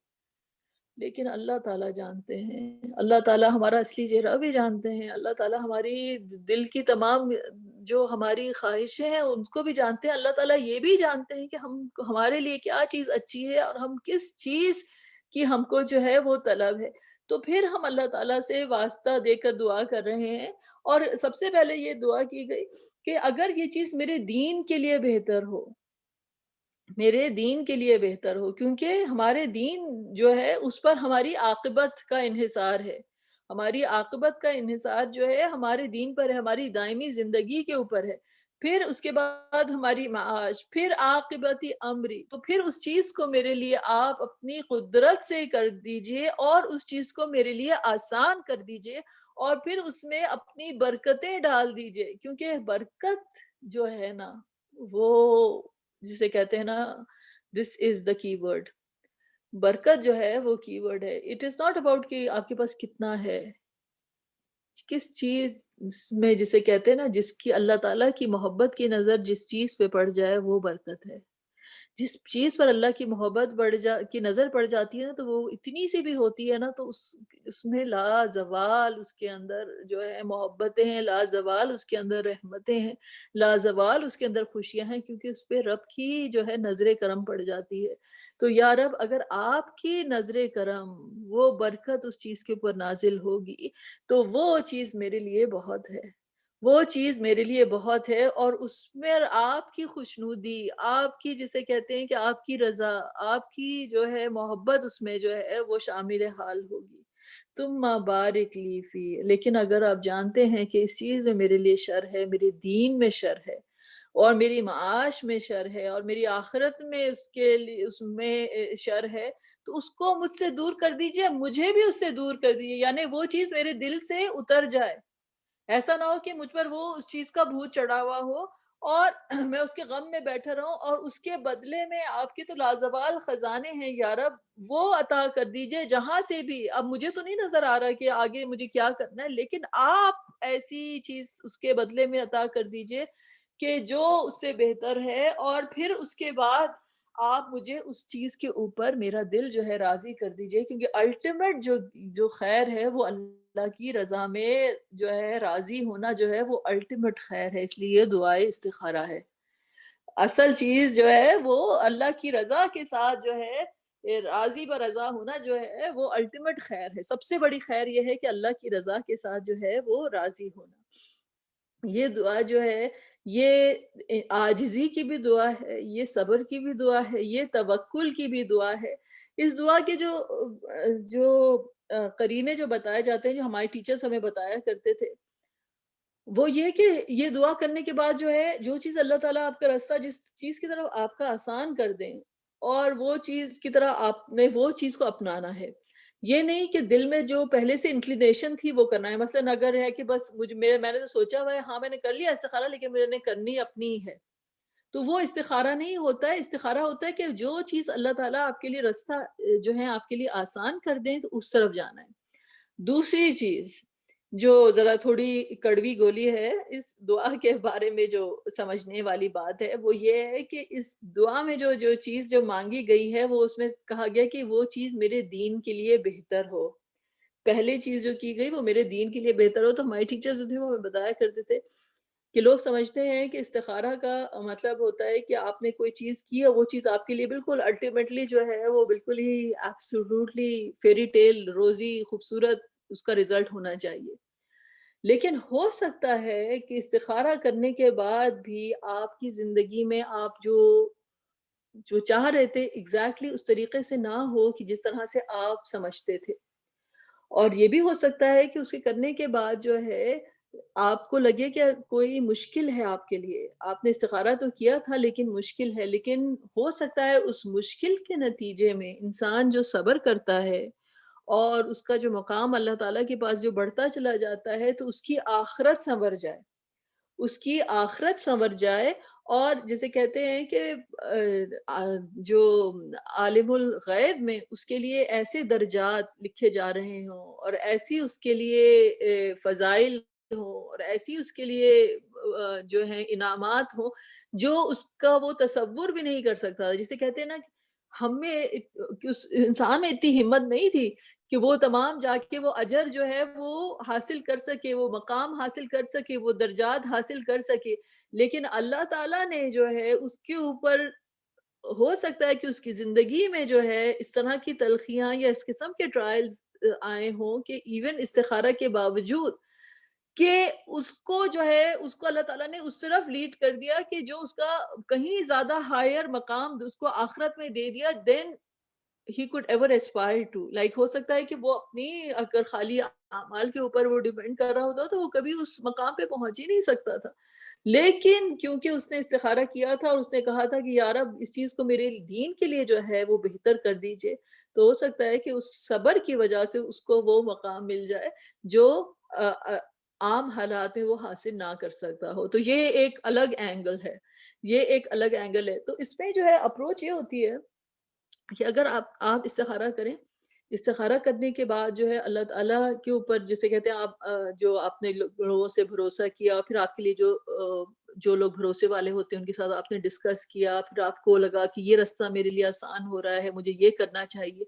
Speaker 1: لیکن اللہ تعالیٰ جانتے ہیں، اللہ تعالیٰ ہمارا اصلی چہرہ بھی جانتے ہیں، اللہ تعالیٰ ہماری دل کی تمام جو ہماری خواہشیں ہیں ان کو بھی جانتے ہیں، اللہ تعالیٰ یہ بھی جانتے ہیں کہ ہمارے لیے کیا چیز اچھی ہے اور ہم کس چیز کی ہم کو جو ہے وہ طلب ہے، تو پھر ہم اللہ تعالیٰ سے واسطہ دے کر دعا کر رہے ہیں، اور سب سے پہلے یہ دعا کی گئی کہ اگر یہ چیز میرے دین کے لیے بہتر ہو، میرے دین کے لیے بہتر ہو، کیونکہ ہمارے دین جو ہے اس پر ہماری عاقبت کا انحصار ہے، ہماری عاقبت کا انحصار جو ہے ہمارے دین پر ہے، ہماری دائمی زندگی کے اوپر ہے، پھر اس کے بعد ہماری معاش، پھر عاقبتی امری، تو پھر اس چیز کو میرے لیے آپ اپنی قدرت سے کر دیجئے اور اس چیز کو میرے لیے آسان کر دیجئے، اور پھر اس میں اپنی برکتیں ڈال دیجئے، کیونکہ برکت جو ہے نا وہ جسے کہتے ہیں نا دس از دا کی ورڈ، برکت جو ہے وہ کی ورڈ ہے، اٹ از ناٹ اباؤٹ کہ آپ کے پاس کتنا ہے، کس چیز میں جسے کہتے ہیں نا جس کی اللہ تعالیٰ کی محبت کی نظر جس چیز پہ پڑ جائے وہ برکت ہے، جس چیز پر اللہ کی محبت کی نظر پڑ جاتی ہے نا تو وہ اتنی سی بھی ہوتی ہے نا تو اس میں لازوال اس کے اندر جو ہے محبتیں ہیں، لازوال اس کے اندر رحمتیں ہیں، لازوال اس کے اندر خوشیاں ہیں، کیونکہ اس پہ رب کی جو ہے نظر کرم پڑ جاتی ہے، تو یا رب اگر آپ کی نظر کرم وہ برکت اس چیز کے اوپر نازل ہوگی تو وہ چیز میرے لیے بہت ہے، وہ چیز میرے لیے بہت ہے، اور اس میں آپ کی خوشنودی، آپ کی جسے کہتے ہیں کہ آپ کی رضا، آپ کی جو ہے محبت اس میں جو ہے وہ شامل حال ہوگی، تم بارک لی فی، لیکن اگر آپ جانتے ہیں کہ اس چیز میں میرے لیے شر ہے، میرے دین میں شر ہے، اور میری معاش میں شر ہے، اور میری آخرت میں اس کے لیے اس میں شر ہے، تو اس کو مجھ سے دور کر دیجئے، مجھے بھی اس سے دور کر دیجئے، یعنی وہ چیز میرے دل سے اتر جائے، ایسا نہ ہو کہ مجھ پر وہ اس چیز کا بھوت چڑھا ہوا ہو اور میں اس کے غم میں بیٹھا رہوں، اور اس کے بدلے میں آپ کے تو لازوال خزانے ہیں یا رب، وہ عطا کر دیجئے جہاں سے بھی، اب مجھے تو نہیں نظر آ رہا کہ آگے مجھے کیا کرنا ہے، لیکن آپ ایسی چیز اس کے بدلے میں عطا کر دیجئے کہ جو اس سے بہتر ہے، اور پھر اس کے بعد آپ مجھے اس چیز کے اوپر میرا دل جو ہے راضی کر دیجئے، کیونکہ الٹیمیٹ جو خیر ہے وہ اللہ کی رضا میں جو ہے راضی ہونا جو ہے وہ الٹیمیٹ خیر ہے، اس لیے یہ دعائے استخارہ ہے، اصل چیز جو ہے وہ اللہ کی رضا کے ساتھ جو ہے راضی برضا ہونا جو ہے وہ الٹیمیٹ خیر ہے، سب سے بڑی خیر یہ ہے کہ اللہ کی رضا کے ساتھ جو ہے وہ راضی ہونا، یہ دعا جو ہے یہ عاجزی کی بھی دعا ہے، یہ صبر کی بھی دعا ہے، یہ توکل کی بھی دعا ہے، اس دعا کے جو قرینے جو بتائے جاتے ہیں جو ہمارے ٹیچرز ہمیں بتایا کرتے تھے وہ یہ کہ یہ دعا کرنے کے بعد جو ہے جو چیز اللہ تعالیٰ آپ کا راستہ جس چیز کی طرف آپ کا آسان کر دیں اور وہ چیز کی طرح آپ نے وہ چیز کو اپنانا ہے، یہ نہیں کہ دل میں جو پہلے سے انکلینیشن تھی وہ کرنا ہے، مثلا اگر ہے کہ بس میں نے تو سوچا ہوا ہے، ہاں میں نے کر لیا استخارہ لیکن میں نے کرنی اپنی ہی ہے، تو وہ استخارہ نہیں ہوتا ہے، استخارہ ہوتا ہے کہ جو چیز اللہ تعالیٰ آپ کے لیے راستہ جو ہے آپ کے لیے آسان کر دیں تو اس طرف جانا ہے۔ دوسری چیز جو ذرا تھوڑی کڑوی گولی ہے اس دعا کے بارے میں جو سمجھنے والی بات ہے وہ یہ ہے کہ اس دعا میں جو چیز جو مانگی گئی ہے وہ اس میں کہا گیا کہ وہ چیز میرے دین کے لیے بہتر ہو، پہلی چیز جو کی گئی وہ میرے دین کے لیے بہتر ہو۔ تو ہمارے ٹیچرز جو تھے وہ ہمیں بتایا کرتے تھے کہ لوگ سمجھتے ہیں کہ استخارہ کا مطلب ہوتا ہے کہ آپ نے کوئی چیز کی اور وہ چیز آپ کے لیے بالکل الٹیمیٹلی جو ہے وہ بالکل ہی ایبسولوٹلی فیری ٹیل روزی خوبصورت اس کا رزلٹ ہونا چاہیے۔ لیکن ہو سکتا ہے کہ استخارہ کرنے کے بعد بھی آپ کی زندگی میں آپ جو چاہ رہے تھے ایگزیکٹلی اس طریقے سے نہ ہو کہ جس طرح سے آپ سمجھتے تھے۔ اور یہ بھی ہو سکتا ہے کہ اس کے کرنے کے بعد جو ہے آپ کو لگے کہ کوئی مشکل ہے آپ کے لیے، آپ نے استخارہ تو کیا تھا لیکن مشکل ہے، لیکن ہو سکتا ہے اس مشکل کے نتیجے میں انسان جو صبر کرتا ہے اور اس کا جو مقام اللہ تعالیٰ کے پاس جو بڑھتا چلا جاتا ہے تو اس کی آخرت سنور جائے، اس کی آخرت سنور جائے۔ اور جیسے کہتے ہیں کہ جو عالم الغیب میں اس کے لیے ایسے درجات لکھے جا رہے ہوں اور ایسی اس کے لیے فضائل ہوں اور ایسی اس کے لیے جو ہے انعامات ہوں جو اس کا وہ تصور بھی نہیں کر سکتا۔ جسے کہتے ہیں نا کہ ہم میں کہ اس انسان میں اتنی ہمت نہیں تھی کہ وہ تمام جا کے وہ اجر جو ہے وہ حاصل کر سکے، وہ مقام حاصل کر سکے، وہ درجات حاصل کر سکے۔ لیکن اللہ تعالیٰ نے جو ہے اس کے اوپر ہو سکتا ہے کہ اس کی زندگی میں جو ہے اس طرح کی تلخیاں یا اس قسم کے ٹرائلز آئے ہوں کہ ایون استخارہ کے باوجود کہ اس کو جو ہے اس کو اللہ تعالیٰ نے اس طرف لیڈ کر دیا کہ جو اس کا کہیں زیادہ ہائر مقام اس کو آخرت میں دے دیا دین he could ever aspire to. Like ہو سکتا ہے کہ وہ اپنی اگر خالی اعمال کے اوپر وہ ڈیپینڈ کر رہا ہوتا تو وہ کبھی اس مقام پہ پہنچ ہی نہیں سکتا تھا۔ لیکن کیونکہ اس نے استخارہ کیا تھا اور اس نے کہا تھا کہ یا رب اس چیز کو میرے دین کے لیے جو ہے وہ بہتر کر دیجئے، تو ہو سکتا ہے کہ اس صبر کی وجہ سے اس کو وہ مقام مل جائے جو عام حالات میں وہ حاصل نہ کر سکتا ہو۔ تو یہ ایک الگ اینگل ہے، یہ ایک الگ اینگل ہے۔ تو اس میں جو ہے اپروچ یہ ہوتی ہے کہ اگر آپ استخارہ کریں، استخارہ کرنے کے بعد جو ہے اللہ تعالیٰ کے اوپر جسے کہتے ہیں آپ جو آپ نے لوگوں سے بھروسہ کیا، پھر آپ کے لیے جو لوگ بھروسے والے ہوتے ہیں ان کے ساتھ آپ نے ڈسکس کیا، پھر آپ کو لگا کہ یہ رستہ میرے لیے آسان ہو رہا ہے، مجھے یہ کرنا چاہیے۔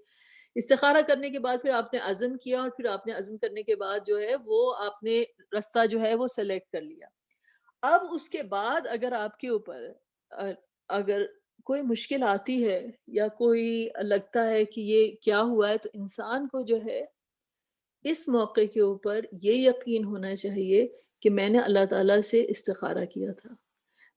Speaker 1: استخارہ کرنے کے بعد پھر آپ نے عزم کیا اور پھر آپ نے عزم کرنے کے بعد جو ہے وہ آپ نے رستہ جو ہے وہ سلیکٹ کر لیا۔ اب اس کے بعد اگر آپ کے اوپر اگر کوئی مشکل آتی ہے یا کوئی لگتا ہے کہ یہ کیا ہوا ہے تو انسان کو جو ہے اس موقع کے اوپر یہ یقین ہونا چاہیے کہ میں نے اللہ تعالیٰ سے استخارہ کیا تھا،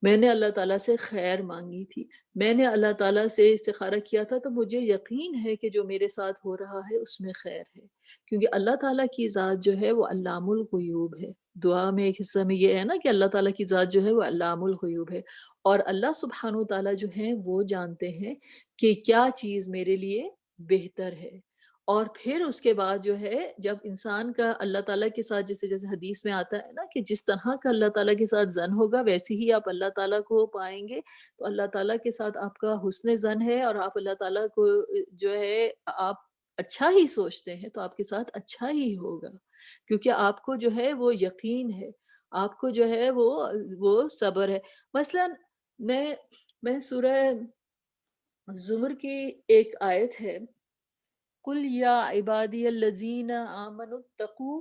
Speaker 1: میں نے اللہ تعالیٰ سے خیر مانگی تھی، میں نے اللہ تعالیٰ سے استخارہ کیا تھا، تو مجھے یقین ہے کہ جو میرے ساتھ ہو رہا ہے اس میں خیر ہے، کیونکہ اللہ تعالیٰ کی ذات جو ہے وہ علام الغیوب ہے۔ دعا میں ایک حصہ میں یہ ہے نا کہ اللہ تعالیٰ کی ذات جو ہے وہ علام الغیوب ہے، اور اللہ سبحانہ و تعالیٰ جو ہیں وہ جانتے ہیں کہ کیا چیز میرے لیے بہتر ہے۔ اور پھر اس کے بعد جو ہے جب انسان کا اللہ تعالیٰ کے ساتھ جیسے حدیث میں آتا ہے نا کہ جس طرح کا اللہ تعالیٰ کے ساتھ ظن ہوگا ویسے ہی آپ اللہ تعالیٰ کو پائیں گے، تو اللہ تعالیٰ کے ساتھ آپ کا حسن ظن ہے اور آپ اللہ تعالیٰ کو جو ہے آپ اچھا ہی سوچتے ہیں تو آپ کے ساتھ اچھا ہی ہوگا، کیونکہ آپ کو جو ہے وہ یقین ہے، آپ کو جو ہے وہ صبر ہے۔ مثلا میں سورہ زمر کی ایک آیت ہے، قل یا عبادی الذین آمنوا اتقوا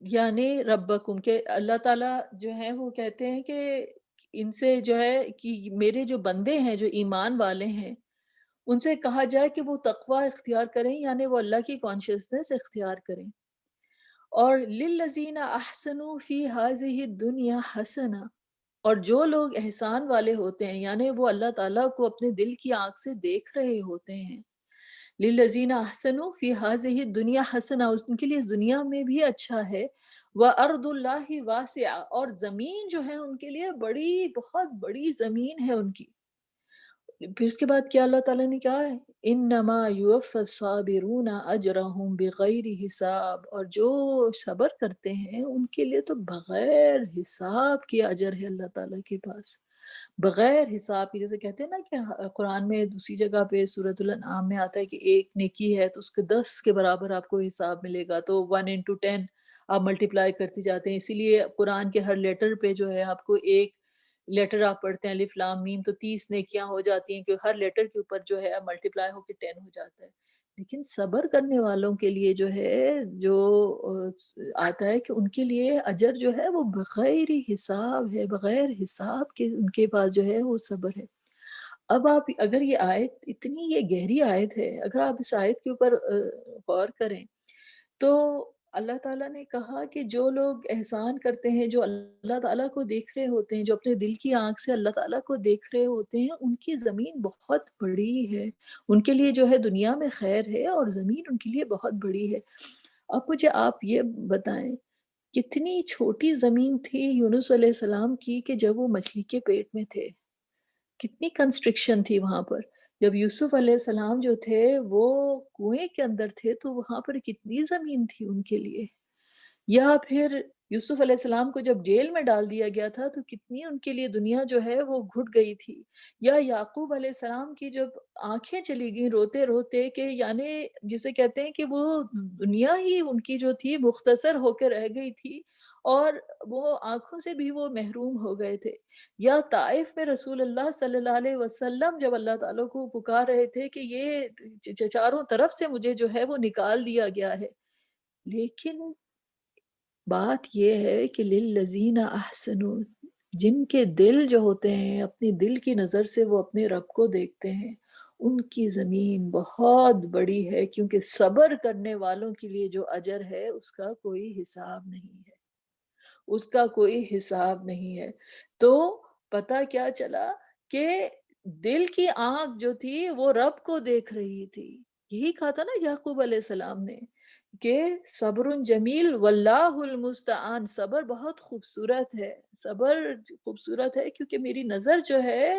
Speaker 1: یعنی ربکم، کہ اللہ تعالیٰ جو ہیں وہ کہتے ہیں کہ ان سے جو ہے کہ میرے جو بندے ہیں جو ایمان والے ہیں ان سے کہا جائے کہ وہ تقوی اختیار کریں، یعنی وہ اللہ کی کانشیسنس اختیار کریں۔ اور للذین احسنوا فی ہذہ الدنیا حسنہ، اور جو لوگ احسان والے ہوتے ہیں یعنی وہ اللہ تعالیٰ کو اپنے دل کی آنکھ سے دیکھ رہے ہوتے ہیں، للذین احسنوا فی ہذہ الدنیا حسنہ، ان کے لیے اس دنیا میں بھی اچھا ہے، وارض اللہ واسعہ، اور زمین جو ہے ان کے لیے بڑی بہت بڑی زمین ہے ان کی۔ پھر اس کے بعد کیا اللہ تعالیٰ نے کہا ہے، انما یوفی الصابرون اجرہم بغیر حساب، اور جو صبر کرتے ہیں ان کے لیے تو بغیر حساب کی اجر ہے اللہ تعالیٰ کے پاس، بغیر حساب کی۔ جیسے کہتے ہیں نا کہ قرآن میں دوسری جگہ پہ سورۃ الانعام میں آتا ہے کہ ایک نیکی ہے تو اس کے 10 کے برابر آپ کو حساب ملے گا، تو 1 into 10 آپ ملٹیپلائی کرتے جاتے ہیں، اسی لیے قرآن کے ہر لیٹر پہ جو ہے آپ کو ایک لیٹر آپ پڑھتے ہیں الف لام میم تو 30 نیکیاں ہو جاتی ہیں کہ ہر لیٹر کے اوپر جو ہے ملٹیپلائی ہو کے 10 ہو جاتا ہے۔ لیکن صبر کرنے والوں کے لیے جو ہے جو آتا ہے کہ ان کے لیے اجر جو ہے وہ بغیر ہی حساب ہے، بغیر حساب کے ان کے پاس جو ہے وہ صبر ہے۔ اب آپ اگر یہ آیت اتنی یہ گہری آیت ہے، اگر آپ اس آیت کے اوپر غور کریں تو اللہ تعالیٰ نے کہا کہ جو لوگ احسان کرتے ہیں، جو اللہ تعالیٰ کو دیکھ رہے ہوتے ہیں، جو اپنے دل کی آنکھ سے اللہ تعالیٰ کو دیکھ رہے ہوتے ہیں، ان کی زمین بہت بڑی ہے، ان کے لیے جو ہے دنیا میں خیر ہے اور زمین ان کے لیے بہت بڑی ہے۔ اب مجھے آپ یہ بتائیں کتنی چھوٹی زمین تھی یونس علیہ السلام کی کہ جب وہ مچھلی کے پیٹ میں تھے، کتنی کنسٹرکشن تھی وہاں پر۔ جب یوسف علیہ السلام جو تھے وہ کنویں کے اندر تھے تو وہاں پر کتنی زمین تھی ان کے لیے، یا پھر یوسف علیہ السلام کو جب جیل میں ڈال دیا گیا تھا تو کتنی ان کے لیے دنیا جو ہے وہ گھٹ گئی تھی، یا یعقوب علیہ السلام کی جب آنکھیں چلی گئیں روتے روتے کہ یعنی جسے کہتے ہیں کہ وہ دنیا ہی ان کی جو تھی مختصر ہو کے رہ گئی تھی اور وہ آنکھوں سے بھی وہ محروم ہو گئے تھے، یا طائف میں رسول اللہ صلی اللہ علیہ وسلم جب اللہ تعالیٰ کو پکار رہے تھے کہ یہ چاروں طرف سے مجھے جو ہے وہ نکال دیا گیا ہے، لیکن بات یہ ہے کہ للذین احسنوا، جن کے دل جو ہوتے ہیں اپنی دل کی نظر سے وہ اپنے رب کو دیکھتے ہیں، ان کی زمین بہت بڑی ہے، کیونکہ صبر کرنے والوں کے لیے جو اجر ہے اس کا کوئی حساب نہیں ہے، اس کا کوئی حساب نہیں ہے۔ تو پتہ کیا چلا کہ دل کی آنکھ جو تھی وہ رب کو دیکھ رہی تھی، یہی کہا تھا نا یعقوب علیہ السلام نے کہ صبر جمیل واللہ المستعان، صبر بہت خوبصورت ہے، صبر خوبصورت ہے کیونکہ میری نظر جو ہے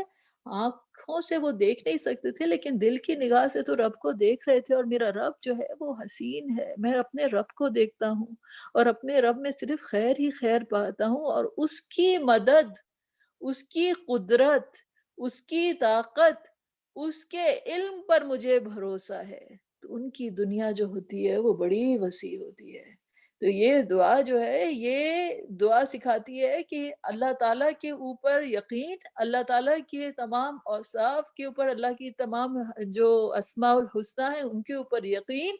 Speaker 1: آنکھوں سے وہ دیکھ نہیں سکتے تھے لیکن دل کی نگاہ سے تو رب کو دیکھ رہے تھے، اور میرا رب جو ہے وہ حسین ہے، میں اپنے رب کو دیکھتا ہوں اور اپنے رب میں صرف خیر ہی خیر پاتا ہوں، اور اس کی مدد، اس کی قدرت، اس کی طاقت، اس کے علم پر مجھے بھروسہ ہے، تو ان کی دنیا جو ہوتی ہے وہ بڑی وسیع ہوتی ہے۔ تو یہ دعا جو ہے یہ دعا سکھاتی ہے کہ اللہ تعالیٰ کے اوپر یقین، اللہ تعالیٰ کے تمام اوصاف کے اوپر، اللہ کی تمام جو اسماء الحسنی ہیں ان کے اوپر یقین،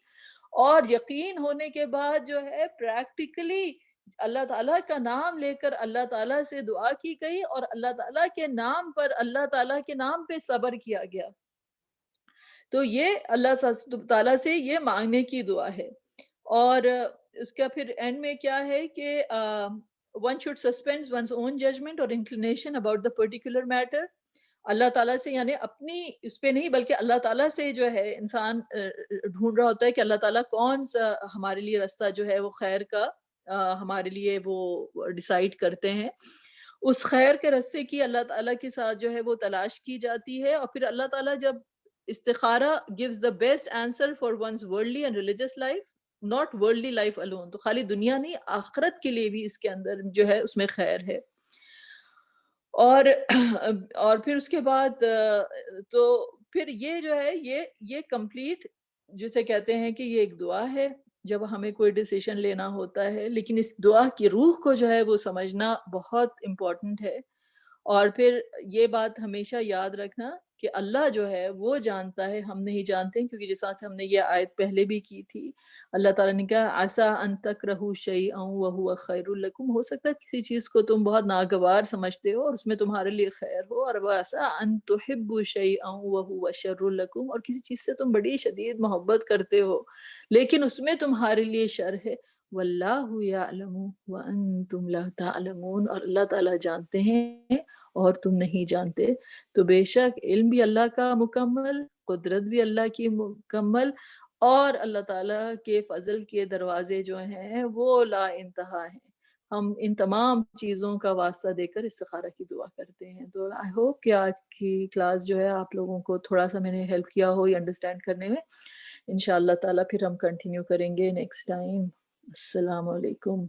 Speaker 1: اور یقین ہونے کے بعد جو ہے پریکٹیکلی اللہ تعالیٰ کا نام لے کر اللہ تعالیٰ سے دعا کی گئی اور اللہ تعالیٰ کے نام پر، اللہ تعالیٰ کے نام پہ صبر کیا گیا۔ تو یہ اللہ تعالیٰ سے یہ مانگنے کی دعا ہے۔ اور اس کا پھر اینڈ میں کیا ہے کہ one should suspend one's own judgment or inclination about the particular matter، اللہ تعالیٰ سے یعنی اپنی اس پہ نہیں بلکہ اللہ تعالیٰ سے جو ہے انسان ڈھونڈ رہا ہوتا ہے کہ اللہ تعالیٰ کون سا ہمارے لیے راستہ جو ہے وہ خیر کا ہمارے لیے وہ ڈیسائیڈ کرتے ہیں، اس خیر کے راستے کی اللہ تعالیٰ کے ساتھ جو ہے وہ تلاش کی جاتی ہے، اور پھر اللہ تعالیٰ جب استخارہ gives the best answer for one's worldly and religious life، not worldly life alone، تو خالی دنیا نہیں آخرت کے لیے بھی اس کے اندر جو ہے اس میں خیر ہے۔ اور اور پھر اس کے بعد تو پھر یہ جو ہے یہ کمپلیٹ جسے کہتے ہیں کہ یہ ایک دعا ہے جب ہمیں کوئی ڈیسیشن لینا ہوتا ہے، لیکن اس دعا کی روح کو جو ہے وہ سمجھنا بہت امپورٹنٹ ہے، اور پھر یہ بات ہمیشہ یاد رکھنا کہ اللہ جو ہے وہ جانتا ہے، ہم نہیں جانتے، کیونکہ جس طرح سے ہم نے یہ آیت پہلے بھی کی تھی، اللہ تعالیٰ نے کہا عسیٰ ان تکرہوا شیئا وہو خیر لکم، ہو سکتا ہے کسی چیز کو تم بہت ناگوار سمجھتے ہو اور اس میں تمہارے لیے خیر ہو، اور وعسیٰ ان تحبوا شیئا وہو شر لکم، اور کسی چیز سے تم بڑی شدید محبت کرتے ہو لیکن اس میں تمہارے لیے شر ہے، واللہ یعلم وانتم لا تعلمون، اور اللہ تعالیٰ جانتے ہیں اور تم نہیں جانتے۔ تو بے شک علم بھی اللہ کا مکمل، قدرت بھی اللہ کی مکمل، اور اللہ تعالیٰ کے فضل کے دروازے جو ہیں وہ لا انتہا ہیں۔ ہم ان تمام چیزوں کا واسطہ دے کر استخارہ کی دعا کرتے ہیں۔ تو آئی ہوپ کہ آج کی کلاس جو ہے آپ لوگوں کو تھوڑا سا میں نے ہیلپ کیا ہو یہ انڈرسٹینڈ کرنے میں۔ انشاءاللہ تعالیٰ پھر ہم کنٹینیو کریں گے نیکسٹ ٹائم۔ السلام علیکم۔